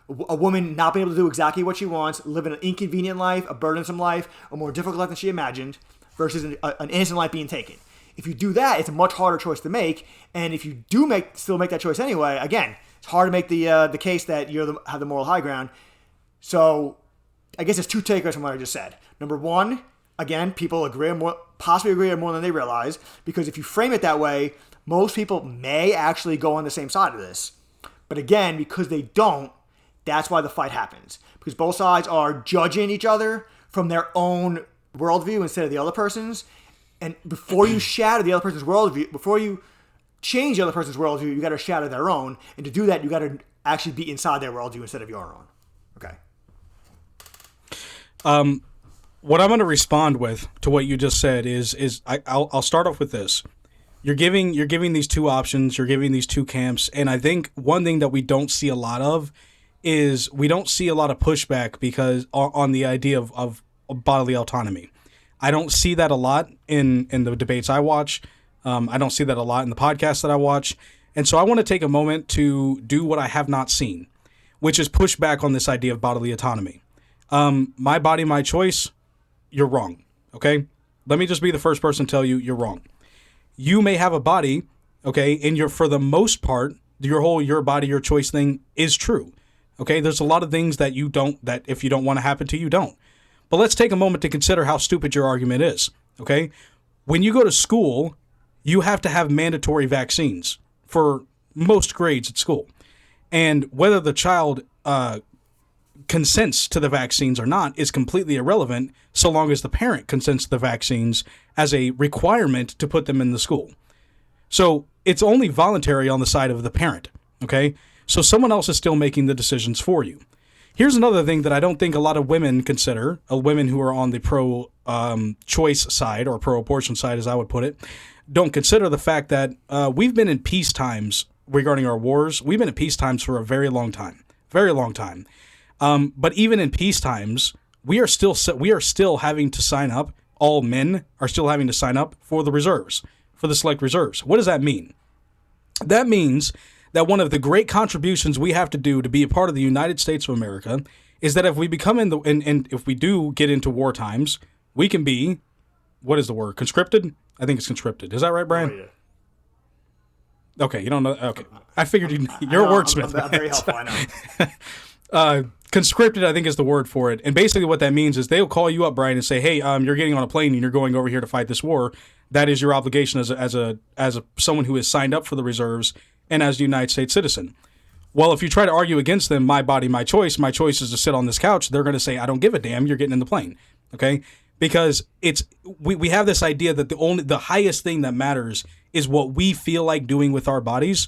A woman not being able to do exactly what she wants, living an inconvenient life, a burdensome life, a more difficult life than she imagined, versus an innocent life being taken. If you do that, it's a much harder choice to make. And if you do still make that choice anyway, again, it's hard to make the case that you have the moral high ground. So I guess there's two takeaways from what I just said. Number one, again, people possibly agree more than they realize, because if you frame it that way, most people may actually go on the same side of this. But again, because they don't, that's why the fight happens. Because both sides are judging each other from their own worldview instead of the other person's. And before you shatter the other person's worldview, before you change the other person's worldview, you got to shatter their own. And to do that, you got to actually be inside their worldview instead of your own. Okay. What I'm going to respond with to what you just said is I'll start off with this. You're giving these two options, you're giving these two camps, and I think one thing that we don't see a lot of is we don't see a lot of pushback because on the idea of bodily autonomy. I don't see that a lot in the debates I watch. I don't see that a lot in the podcasts that I watch. And so I want to take a moment to do what I have not seen, which is push back on this idea of bodily autonomy. My body, my choice, you're wrong, okay? Let me just be the first person to tell you you're wrong. You may have a body, okay, and for the most part, your body, your choice thing is true, okay? There's a lot of things that that if you don't want to happen to you, don't. But let's take a moment to consider how stupid your argument is, okay? When you go to school, you have to have mandatory vaccines for most grades at school. And whether the child consents to the vaccines or not is completely irrelevant so long as the parent consents to the vaccines as a requirement to put them in the school. So it's only voluntary on the side of the parent, okay? So someone else is still making the decisions for you. Here's another thing that I don't think a lot of women consider, women who are on the pro-choice side or pro-abortion side, as I would put it, don't consider the fact that we've been in peace times regarding our wars. We've been in peace times for a very long time. But even in peace times, we are still having to sign up. All men are still having to sign up for the reserves, for the select reserves. What does that mean? That means that one of the great contributions we have to do to be a part of the United States of America is that if we become and if we do get into war times, we can be, what is the word? Conscripted? I think it's conscripted. Is that right, Brian? Oh, yeah. Okay, you don't know. Okay. I figured you're a wordsmith. I'm very helpful, I know. Conscripted, I think, is the word for it. And basically what that means is they'll call you up, Brian, and say, hey, you're getting on a plane and you're going over here to fight this war. That is your obligation as someone who is signed up for the reserves and as a United States citizen. Well, if you try to argue against them, my body, my choice is to sit on this couch, they're going to say, I don't give a damn, you're getting in the plane. Okay? Because we have this idea that the highest thing that matters is what we feel like doing with our bodies.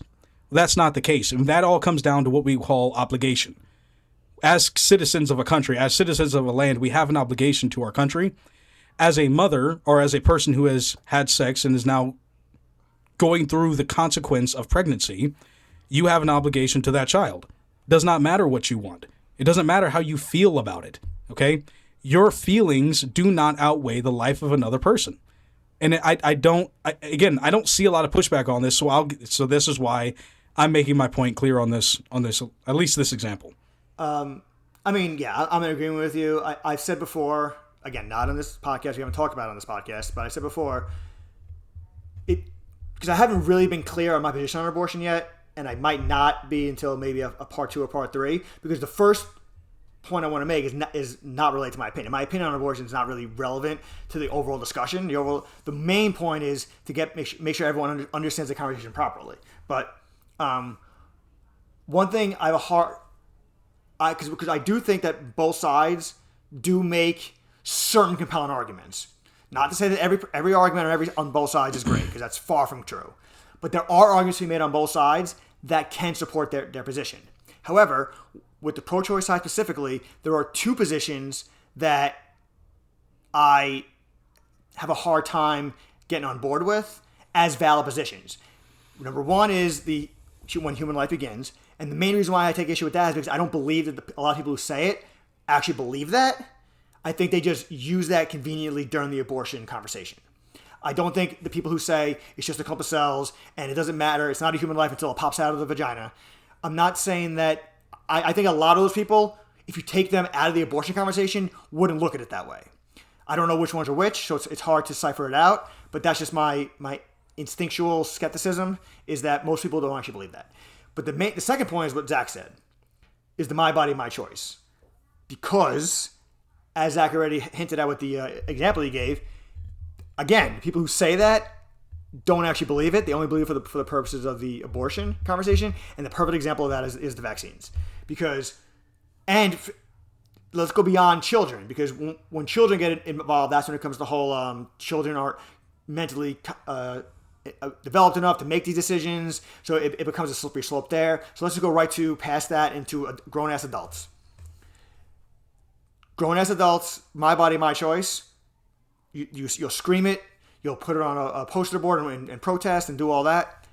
That's not the case. And that all comes down to what we call obligation. As citizens of a country, as citizens of a land, we have an obligation to our country. As a mother or as a person who has had sex and is now going through the consequence of pregnancy, you have an obligation to that child. Does not matter what you want. It doesn't matter how you feel about it. Okay? Your feelings do not outweigh the life of another person. And I don't see a lot of pushback on this, so this is why I'm making my point clear on this, at least this example. I'm in agreement with you. I've said before, again, not on this podcast, we haven't talked about it on this podcast, but I said before, because I haven't really been clear on my position on abortion yet, and I might not be until maybe a part 2 or part 3, because the first point I want to make is not related to my opinion. My opinion on abortion is not really relevant to the overall discussion. The main point is to make sure everyone understands the conversation properly. But one thing I have because I do think that both sides do make certain compelling arguments. Not to say that every argument on both sides is great, because that's far from true. But there are arguments to be made on both sides that can support their position. However, with the pro-choice side specifically, there are 2 positions that I have a hard time getting on board with as valid positions. Number one is when human life begins. And the main reason why I take issue with that is because I don't believe that a lot of people who say it actually believe that. I think they just use that conveniently during the abortion conversation. I don't think the people who say it's just a clump of cells and it doesn't matter, it's not a human life until it pops out of the vagina. I'm not saying that. I think a lot of those people, if you take them out of the abortion conversation, wouldn't look at it that way. I don't know which ones are which, so it's hard to cipher it out. But that's just my instinctual skepticism, is that most people don't actually believe that. But the second point is what Zach said, is the my body, my choice. Because, as Zach already hinted at with the example he gave, again, people who say that don't actually believe it. They only believe it for the purposes of the abortion conversation. And the perfect example of that is the vaccines. Let's go beyond children, because when children get involved, that's when it comes to the whole children aren't mentally developed enough to make these decisions, so it becomes a slippery slope there. So let's just go right past that into grown-ass adults. Grown-ass adults, my body, my choice. You'll scream it, you'll put it on a poster board and protest and do all that,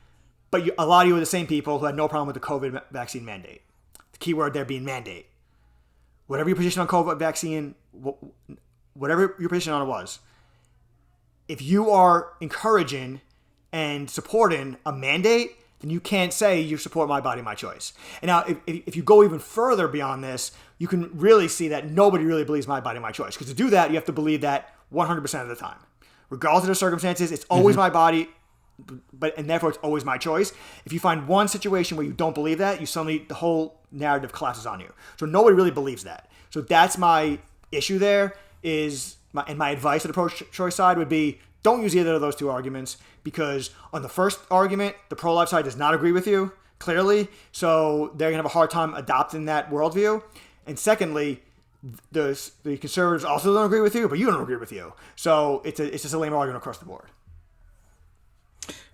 but a lot of you are the same people who had no problem with the COVID vaccine mandate. The key word there being mandate. Whatever your position on COVID vaccine, whatever your position on it was, if you are encouraging and supporting a mandate, then you can't say you support my body, my choice. And now, if you go even further beyond this, you can really see that nobody really believes my body, my choice. Because to do that, you have to believe that 100% of the time. Regardless of the circumstances, it's always my body, and therefore it's always my choice. If you find one situation where you don't believe that, the whole narrative collapses on you. So nobody really believes that. So that's my issue there, and my advice to the pro-choice side would be, don't use either of those 2 arguments, because on the first argument, the pro-life side does not agree with you, clearly, so they're going to have a hard time adopting that worldview. And secondly, the conservatives also don't agree with you, but you don't agree with you. So it's just a lame argument across the board.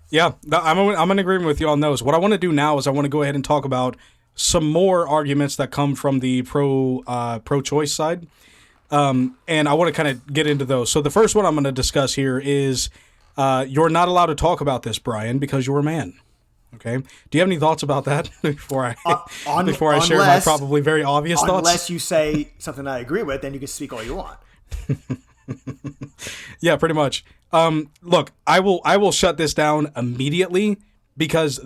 Yeah, I'm in agreement with you on those. What I want to do now is I want to go ahead and talk about some more arguments that come from the pro-choice side. And I want to kind of get into those. So the first one I'm going to discuss here is you're not allowed to talk about this, Brian, because you're a man. Okay. Do you have any thoughts about that before I share my probably very obvious thoughts? Unless you say something I agree with, then you can speak all you want. Yeah, pretty much. Look, I will shut this down immediately because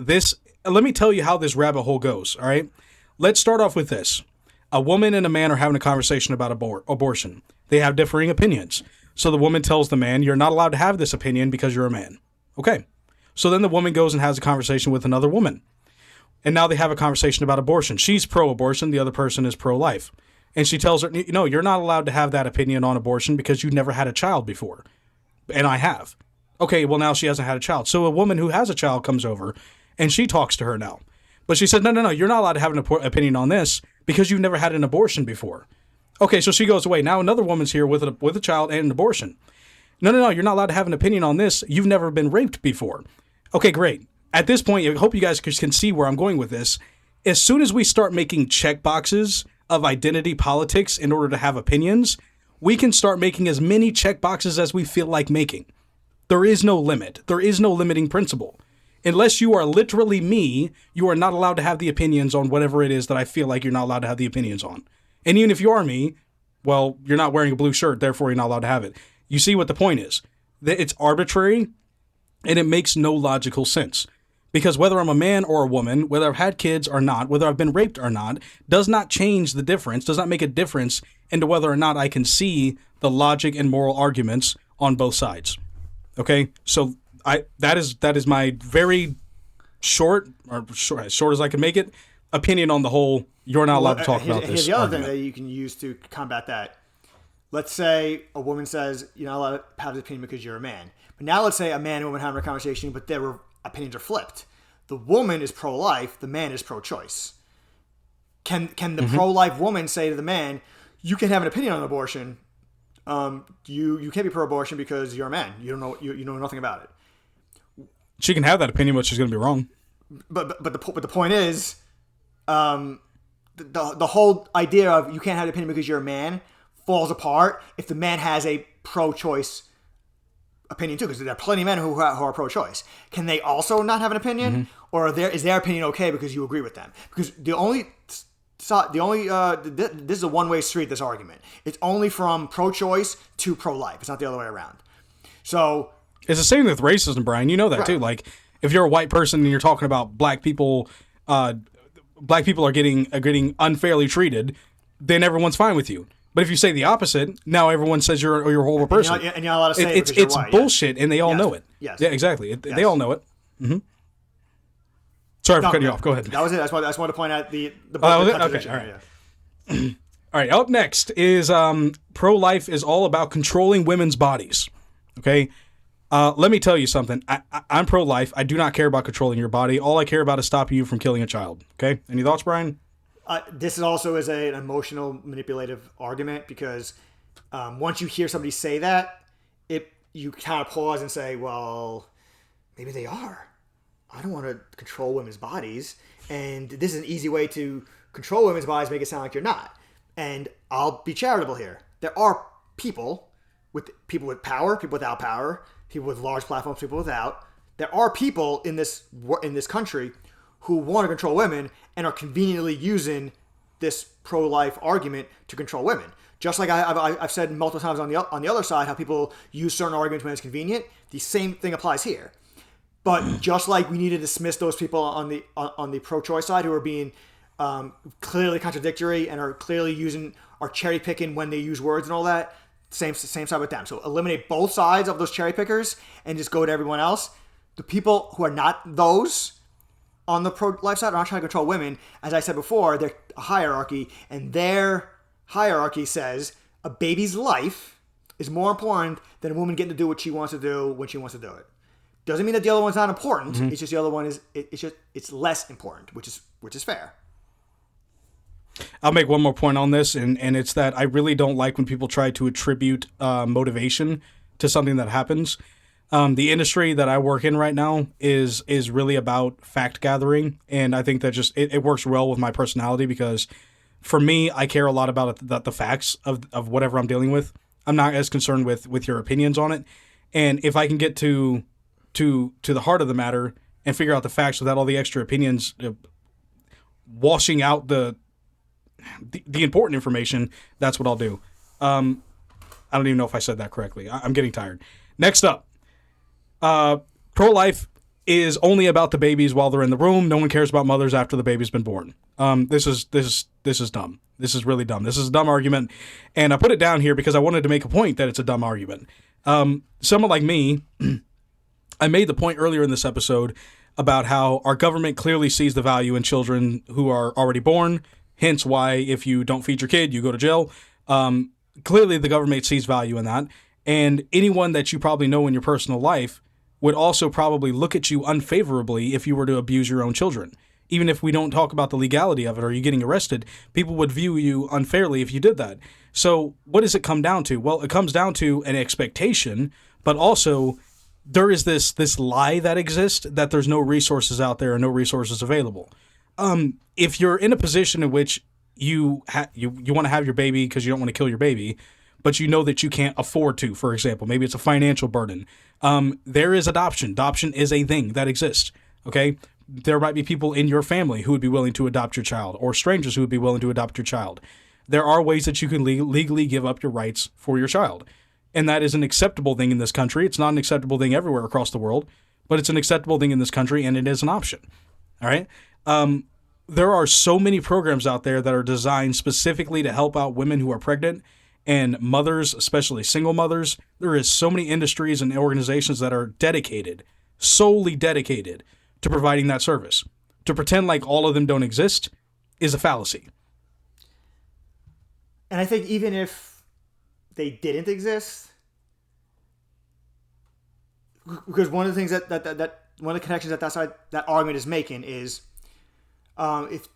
let me tell you how this rabbit hole goes, all right? Let's start off with this. A woman and a man are having a conversation about abortion. They have differing opinions. So the woman tells the man, you're not allowed to have this opinion because you're a man. Okay. So then the woman goes and has a conversation with another woman. And now they have a conversation about abortion. She's pro-abortion. The other person is pro-life. And she tells her, no, you're not allowed to have that opinion on abortion because you've never had a child before. And I have. Okay, well, now she hasn't had a child. So a woman who has a child comes over and she talks to her now. But she said, no, you're not allowed to have an opinion on this because you've never had an abortion before. Okay, so she goes away. Now another woman's here with a child and an abortion. No, you're not allowed to have an opinion on this. You've never been raped before. Okay, great. At this point, I hope you guys can see where I'm going with this. As soon as we start making check boxes of identity politics in order to have opinions, we can start making as many check boxes as we feel like making. There is no limit. There is no limiting principle. Unless you are literally me, you are not allowed to have the opinions on whatever it is that I feel like you're not allowed to have the opinions on. And even if you are me, well, you're not wearing a blue shirt, therefore you're not allowed to have it. You see what the point is. It's arbitrary, and it makes no logical sense. Because whether I'm a man or a woman, whether I've had kids or not, whether I've been raped or not, does not change the difference, does not make a difference into whether or not I can see the logic and moral arguments on both sides. Okay? So that is my very short as I can make it, opinion on the whole, you're not allowed to talk about this. Here's the other argument. thing that you can use to combat that. Let's say a woman says, you're not allowed to have this opinion because you're a man. But now let's say a man and woman having a conversation, but their opinions are flipped. The woman is pro-life, the man is pro-choice. Can the pro-life woman say to the man, you can have an opinion on abortion, you can't be pro-abortion because you're a man. You don't know you know nothing about it. She can have that opinion, but she's going to be wrong. But the point is, the whole idea of you can't have an opinion because you're a man falls apart if the man has a pro-choice opinion too, because there are plenty of men who are pro-choice. Can they also not have an opinion, or is their opinion okay because you agree with them? Because this is a one-way street. This argument, it's only from pro-choice to pro-life. It's not the other way around. So it's the same with racism, Brian. You know that too. Like if you're a white person and you're talking about black people are getting unfairly treated, then everyone's fine with you. But if you say the opposite, now everyone says you're a horrible person. And you're not allowed to say it because you're white. It's bullshit, and they all know it. Yes. Yeah, exactly. They all know it. Mm-hmm. Sorry for cutting you off. Go ahead. That was it. I just wanted to point out the okay. All right. All right. Up next is pro-life is all about controlling women's bodies. Okay. Let me tell you something. I'm pro-life. I do not care about controlling your body. All I care about is stopping you from killing a child. Okay. Any thoughts, Brian? This also is an emotional, manipulative argument because once you hear somebody say that, you kind of pause and say, well, maybe they are. I don't want to control women's bodies, and this is an easy way to control women's bodies, make it sound like you're not. And I'll be charitable here. There are people with power, people without power, people with large platforms, people without. There are people in this country who want to control women and are conveniently using this pro-life argument to control women. Just like I've said multiple times on the other side, how people use certain arguments when it's convenient. The same thing applies here. But just like we need to dismiss those people on the pro-choice side who are being clearly contradictory and are cherry picking when they use words and all that, same side with them. So eliminate both sides of those cherry pickers and just go to everyone else. The people who are not those on the pro-life side are not trying to control women. As I said before, they're a hierarchy, and their hierarchy says a baby's life is more important than a woman getting to do what she wants to do when she wants to do it. Doesn't mean that the other one's not important. Mm-hmm. It's just the other one is it's less important, which is fair. I'll make one more point on this, and it's that I really don't like when people try to attribute motivation to something that happens. The industry that I work in right now is really about fact gathering, and I think that just it works well with my personality because for me, I care a lot about the facts of whatever I'm dealing with. I'm not as concerned with your opinions on it, and if I can get to the heart of the matter and figure out the facts without all the extra opinions washing out the important information, that's what I'll do. I don't even know if I said that correctly. I'm getting tired. Next up. Pro-life is only about the babies while they're in the womb. No one cares about mothers after the baby's been born. This is dumb. This is really dumb. This is a dumb argument, and I put it down here because I wanted to make a point that it's a dumb argument. Someone like me, I made the point earlier in this episode about how our government clearly sees the value in children who are already born, hence why if you don't feed your kid, you go to jail. Clearly the government sees value in that, and anyone that you probably know in your personal life would also probably look at you unfavorably if you were to abuse your own children. Even if we don't talk about the legality of it or you getting arrested, people would view you unfairly if you did that. So what does it come down to? Well, it comes down to an expectation, but also there is this lie that exists that there's no resources out there and no resources available. If you're in a position in which you want to have your baby because you don't want to kill your baby, but you know that you can't afford to, for example, maybe it's a financial burden. There is adoption. Adoption is a thing that exists. Okay. There might be people in your family who would be willing to adopt your child, or strangers who would be willing to adopt your child. There are ways that you can legally give up your rights for your child. And that is an acceptable thing in this country. It's not an acceptable thing everywhere across the world, but it's an acceptable thing in this country, and it is an option. All right. There are so many programs out there that are designed specifically to help out women who are pregnant and mothers, especially single mothers. There is so many industries and organizations that are dedicated, solely dedicated to providing that service. To pretend like all of them don't exist is a fallacy. And I think even if they didn't exist, because one of the things that one of the connections that argument is making is if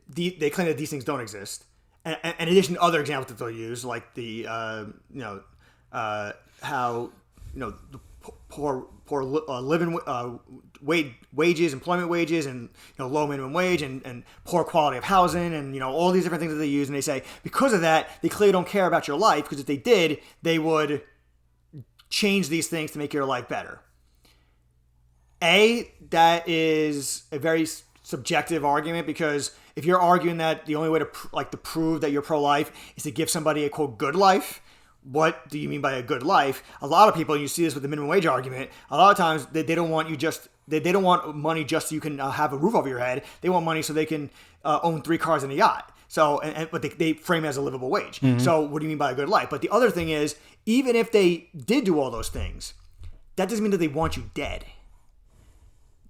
they claim that these things don't exist, and in addition to other examples that they'll use, like the how the poor living wages, employment wages, and low minimum wage, and poor quality of housing, and all these different things that they use, and they say because of that they clearly don't care about your life, because if they did, they would change these things to make your life better. That is a very subjective argument, because if you're arguing that the only way to prove that you're pro-life is to give somebody a quote good life, what do you mean by a good life? A lot of people, and you see this with the minimum wage argument, a lot of times they don't want they don't want money just so you can have a roof over your head. They want money so they can own 3 cars and a yacht. So, but they frame it as a livable wage. Mm-hmm. So what do you mean by a good life? But the other thing is, even if they did do all those things, that doesn't mean that they want you dead.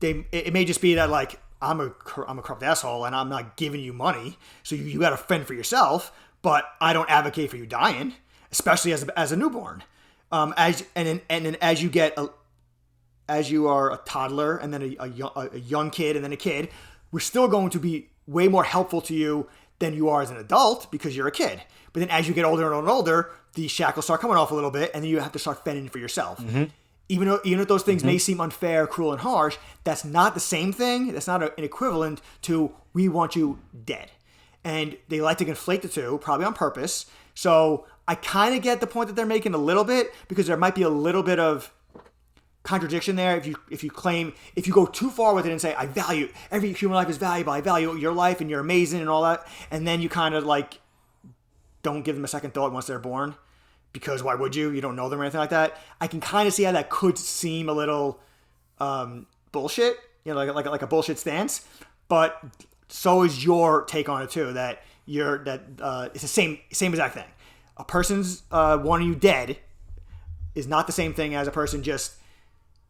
It may just be that I'm a corrupt asshole and I'm not giving you money, so you got to fend for yourself. But I don't advocate for you dying, especially as a newborn. As you are a toddler, and then a young kid, and then a kid, we're still going to be way more helpful to you than you are as an adult, because you're a kid. But then as you get older and older, the shackles start coming off a little bit, and then you have to start fending for yourself. Mm-hmm. Even if those things may seem unfair, cruel, and harsh, that's not the same thing. That's not an equivalent to we want you dead. And they like to conflate the two, probably on purpose. So I kind of get the point that they're making a little bit, because there might be a little bit of contradiction there if you go too far with it and say, I value every human life is valuable, I value your life and you're amazing and all that, and then you kind of don't give them a second thought once they're born, because why would you don't know them or anything like that. I can kind of see how that could seem a little bullshit, like a bullshit stance, but so is your take on it too, that it's the same exact thing. A person's wanting you dead is not the same thing as a person just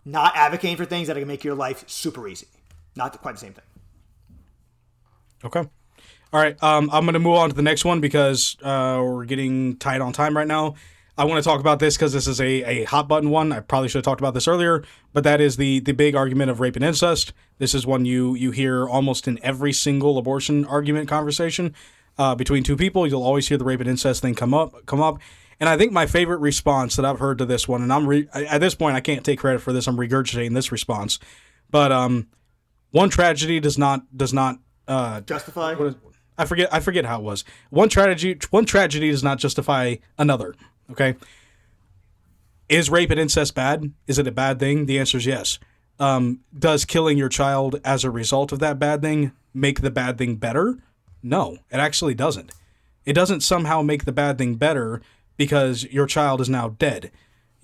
not advocating for things that can make your life super easy. Not quite the same thing. Okay. All right. I'm going to move on to the next one, because we're getting tight on time right now. I want to talk about this because this is a hot button one. I probably should have talked about this earlier, but that is the big argument of rape and incest. This is one you hear almost in every single abortion argument conversation between two people. You'll always hear the rape and incest thing come up. And I think my favorite response that I've heard to this one, and at this point I can't take credit for this, I'm regurgitating this response, but one tragedy does not justify. I forget how it was. One tragedy does not justify another. Okay. Is rape and incest bad? Is it a bad thing? The answer is yes. Does killing your child as a result of that bad thing make the bad thing better? No, it actually doesn't. It doesn't somehow make the bad thing better because your child is now dead.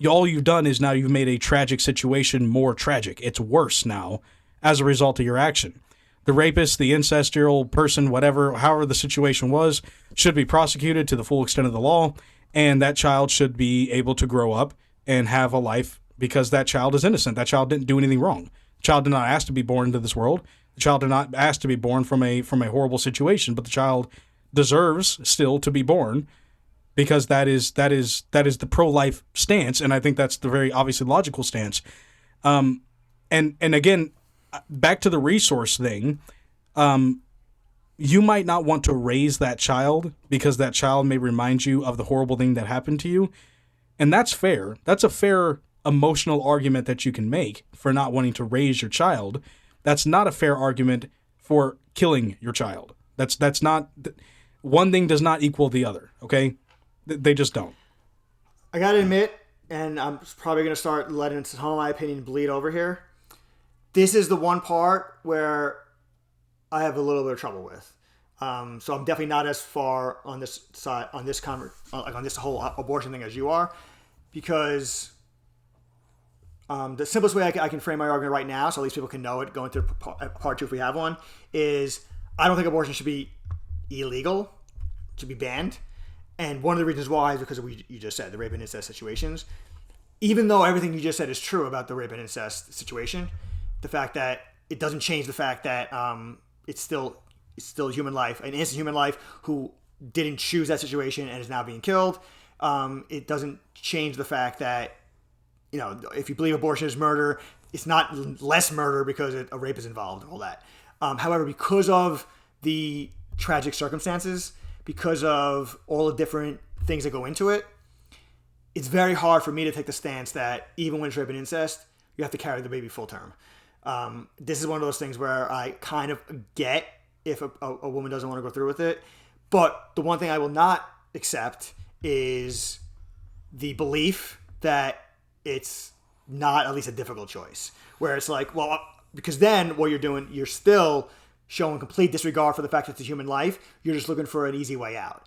all you've done is now you've made a tragic situation more tragic. It's worse now as a result of your action. The rapist, the incestual person, whatever, however the situation was, should be prosecuted to the full extent of the law, and that child should be able to grow up and have a life because that child is innocent. That child didn't do anything wrong. The child did not ask to be born into this world. The child did not ask to be born from a horrible situation, but the child deserves still to be born because that is the pro-life stance, and I think that's the very obviously logical stance. And again, back to the resource thing, you might not want to raise that child because that child may remind you of the horrible thing that happened to you, and that's fair. That's a fair emotional argument that you can make for not wanting to raise your child. That's not a fair argument for killing your child. That's not, one thing does not equal the other, okay? They just don't. I gotta admit, and I'm probably gonna start letting some of my opinion bleed over here. This is the one part where I have a little bit of trouble with. So I'm definitely not as far on this side, on this whole abortion thing as you are, because the simplest way I can frame my argument right now, so at least people can know it going through part two if we have one, is I don't think abortion should be illegal, should be banned. And one of the reasons why is because of what you just said, the rape and incest situations. Even though everything you just said is true about the rape and incest situation, the fact that it doesn't change the fact that it's still human life, an innocent human life who didn't choose that situation and is now being killed. It doesn't change the fact that, you know, if you believe abortion is murder, it's not less murder because a rape is involved and all that. However, because of the tragic circumstances, because of all the different things that go into it, it's very hard for me to take the stance that even when it's rape and incest, you have to carry the baby full term. This is one of those things where I kind of get if a woman doesn't want to go through with it. But the one thing I will not accept is the belief that it's not at least a difficult choice. Where it's like, well, because then what you're doing, you're still showing complete disregard for the fact that it's a human life. You're just looking for an easy way out.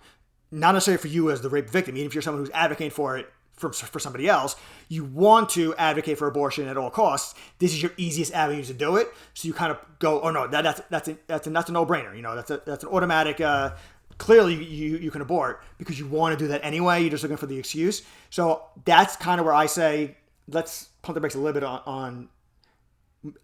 Not necessarily for you as the rape victim, even if you're someone who's advocating for it for somebody else. You want to advocate for abortion at all costs. This is your easiest avenue to do it. So you kind of go, oh no, that's a no-brainer. You know, that's an automatic. Clearly, you can abort because you want to do that anyway. You're just looking for the excuse. So that's kind of where I say let's pump the brakes a little bit on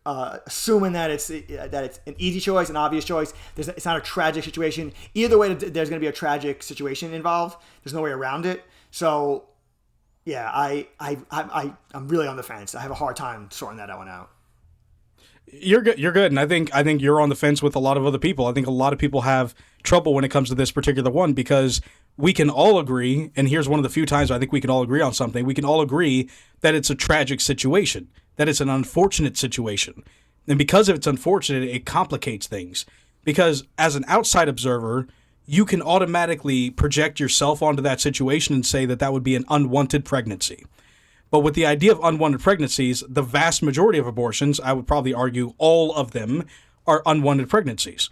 assuming that it's an easy choice, an obvious choice. It's not a tragic situation. Either way, there's going to be a tragic situation involved. There's no way around it. So, yeah, I'm really on the fence. I have a hard time sorting that one out. You're good, and I think you're on the fence with a lot of other people. I think a lot of people have trouble when it comes to this particular one because we can all agree, and here's one of the few times I think we can all agree on something. We can all agree that it's a tragic situation, that it's an unfortunate situation. And because it's unfortunate, it complicates things. Because as an outside observer, you can automatically project yourself onto that situation and say that would be an unwanted pregnancy. But with the idea of unwanted pregnancies, the vast majority of abortions, I would probably argue all of them, are unwanted pregnancies.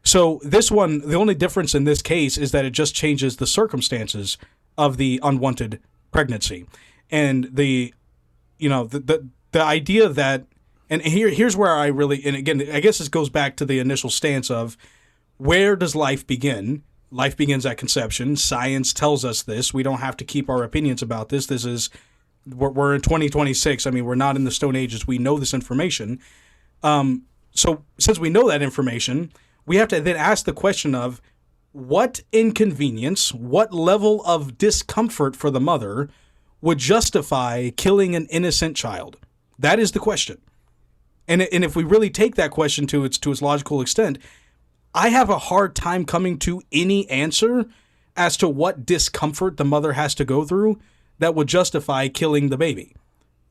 So this one, the only difference in this case is that it just changes the circumstances of the unwanted pregnancy. And the idea that, and here's where I really, and again, I guess this goes back to the initial stance of where does life begin? Life begins at conception. Science tells us this. We don't have to keep our opinions about this. We're in 2026. I mean, we're not in the Stone Ages. We know this information. So since we know that information, we have to then ask the question of what inconvenience, what level of discomfort for the mother would justify killing an innocent child? That is the question. And if we really take that question to its logical extent, I have a hard time coming to any answer as to what discomfort the mother has to go through that would justify killing the baby.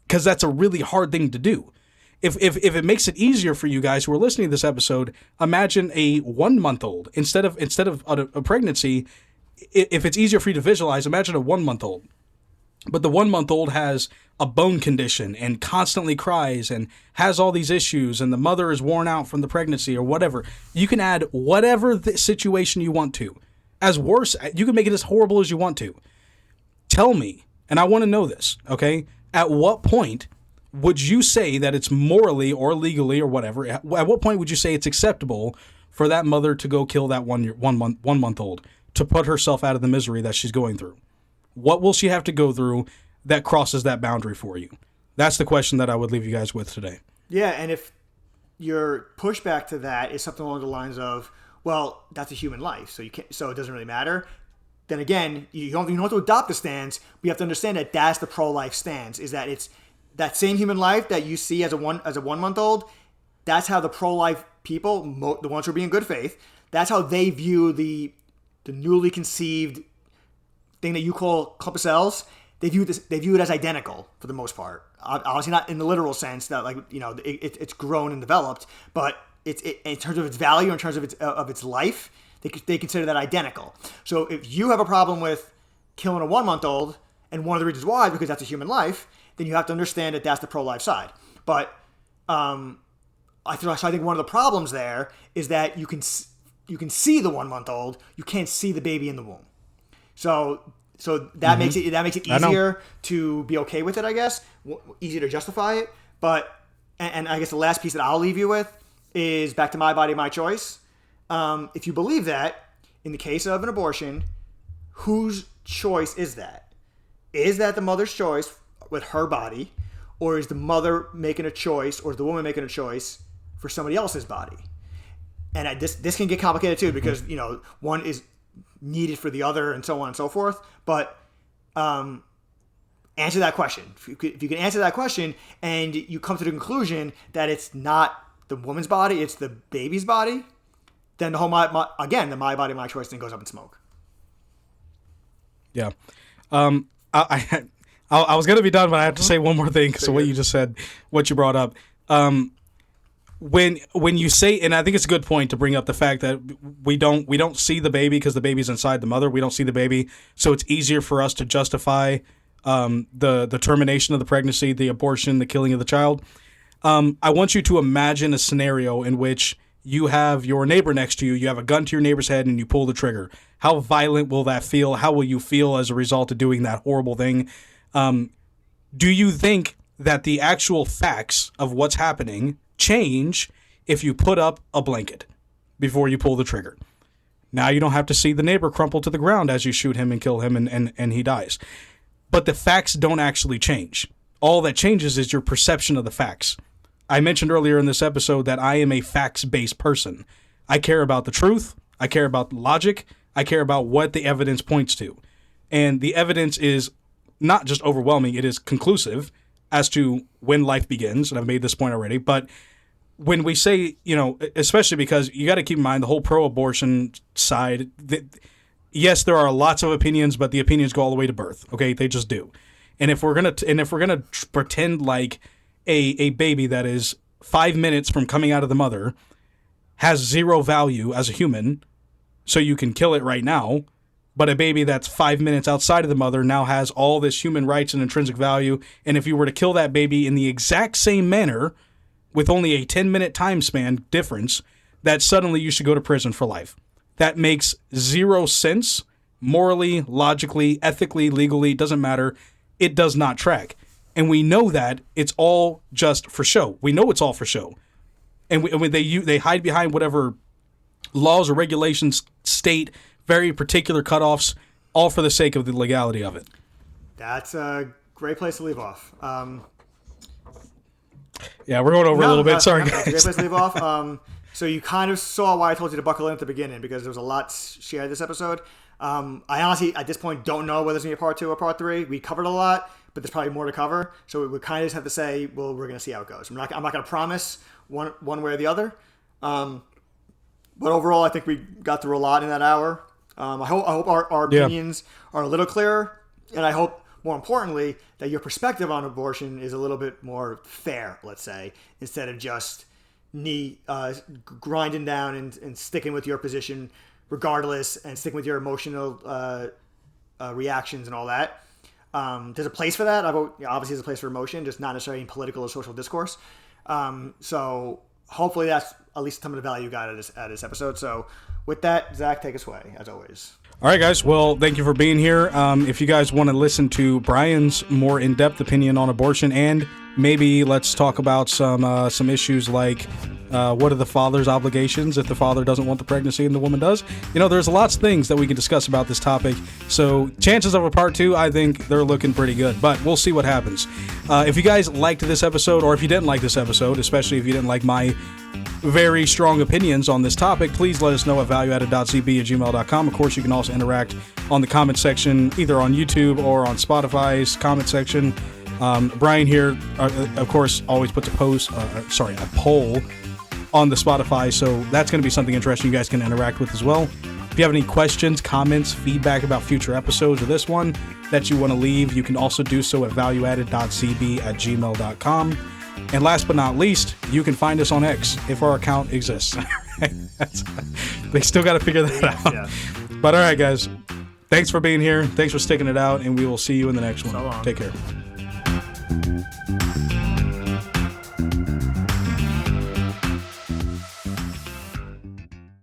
Because that's a really hard thing to do. If it makes it easier for you guys who are listening to this episode, imagine a 1-month-old instead of a pregnancy. If it's easier for you to visualize, imagine a 1-month-old. But the 1-month-old has a bone condition and constantly cries and has all these issues, and the mother is worn out from the pregnancy or whatever. You can add whatever the situation you want to. As worse, you can make it as horrible as you want to. Tell me, And I want to know this, okay? At what point would you say that it's morally or legally or whatever, at what point would you say it's acceptable for that mother to go kill that 1 month old to put herself out of the misery that she's going through? What will she have to go through that crosses that boundary for you? That's the question that I would leave you guys with today. Yeah, and if your pushback to that is something along the lines of, well, that's a human life, so it doesn't really matter. Then again, you don't have to adopt the stance. We have to understand that that's the pro-life stance. Is that it's that same human life that you see as a 1 month old. That's how the pro-life people, the ones who are being good faith, that's how they view the newly conceived thing that you call clump of cells. They view it as identical for the most part. Obviously not in the literal sense that it's grown and developed, but it's in terms of its value, in terms of its life, they consider that identical. So if you have a problem with killing a 1 month old, and one of the reasons why is because that's a human life, then you have to understand that that's the pro-life side. But I think one of the problems there is that you can see the 1 month old, you can't see the baby in the womb. So that makes it easier to be okay with it, I guess. Easier to justify it. But and I guess the last piece that I'll leave you with is back to my body, my choice. If you believe that, in the case of an abortion, whose choice is that? Is that the mother's choice with her body, or is the mother making a choice, or is the woman making a choice for somebody else's body? And this can get complicated too, because one is needed for the other, and so on and so forth. But answer that question. If you can answer that question, and you come to the conclusion that it's not the woman's body, it's the baby's body, then the whole the my body, my choice thing goes up in smoke. Yeah. I was gonna be done, but I have to say one more thing because of what you just said, what you brought up. When you say, and I think it's a good point to bring up the fact that we don't see the baby because the baby's inside the mother. We don't see the baby, so it's easier for us to justify the termination of the pregnancy, the abortion, the killing of the child. I want you to imagine a scenario in which you have your neighbor next to you, you have a gun to your neighbor's head, and you pull the trigger. How violent will that feel? How will you feel as a result of doing that horrible thing? Do you think that the actual facts of what's happening change if you put up a blanket before you pull the trigger? Now you don't have to see the neighbor crumple to the ground as you shoot him and kill him and he dies. But the facts don't actually change. All that changes is your perception of the facts. I mentioned earlier in this episode that I am a facts-based person. I care about the truth. I care about the logic. I care about what the evidence points to. And the evidence is not just overwhelming, it is conclusive as to when life begins. And I've made this point already. But when we say, especially because you got to keep in mind the whole pro-abortion side, yes, there are lots of opinions, but the opinions go all the way to birth. Okay, they just do. And if we're gonna pretend like a baby that is 5 minutes from coming out of the mother has zero value as a human, so you can kill it right now, but a baby that's 5 minutes outside of the mother now has all this human rights and intrinsic value, and if you were to kill that baby in the exact same manner with only a 10-minute time span difference, that suddenly you should go to prison for life. That makes zero sense morally, logically, ethically, legally, it doesn't matter. It does not track. And we know that it's all just for show. We know it's all for show. And they hide behind whatever laws or regulations state very particular cutoffs, all for the sake of the legality of it. That's a great place to leave off. Yeah, we're going over a little bit. Sorry, guys. That's a great place to leave off. So you kind of saw why I told you to buckle in at the beginning, because there was a lot shared this episode. I honestly, at this point, don't know whether it's going to be a part 2 or part 3. We covered a lot, but there's probably more to cover. So we kind of just have to say, well, we're going to see how it goes. I'm not going to promise one way or the other. But overall, I think we got through a lot in that hour. I hope our opinions are a little clearer, and I hope, more importantly, that your perspective on abortion is a little bit more fair, let's say, instead of just grinding down and sticking with your position regardless, and sticking with your emotional reactions and all that. There's a place for that. Obviously, there's a place for emotion, just not necessarily in political or social discourse. So hopefully that's at least some of the value you got out of this episode. So with that, Zach, take us away, as always. All right, guys. Well, thank you for being here. If you guys want to listen to Bryan's more in-depth opinion on abortion, and maybe let's talk about some issues like what are the father's obligations if the father doesn't want the pregnancy and the woman does? There's lots of things that we can discuss about this topic. So chances of a part 2, I think they're looking pretty good, but we'll see what happens. If you guys liked this episode, or if you didn't like this episode, especially if you didn't like my very strong opinions on this topic, please let us know at valueadded.cb@gmail.com. Of course, you can also interact on the comment section, either on YouTube or on Spotify's comment section. Bryan here, of course, always puts a poll on the Spotify, so that's going to be something interesting you guys can interact with as well. If you have any questions, comments, feedback about future episodes or this one that you want to leave, you can also do so at valueadded.cb@gmail.com. And last but not least, you can find us on X if our account exists. They still got to figure that out. Yeah. But all right, guys, thanks for being here. Thanks for sticking it out, and we will see you in the next one. So long. Take care.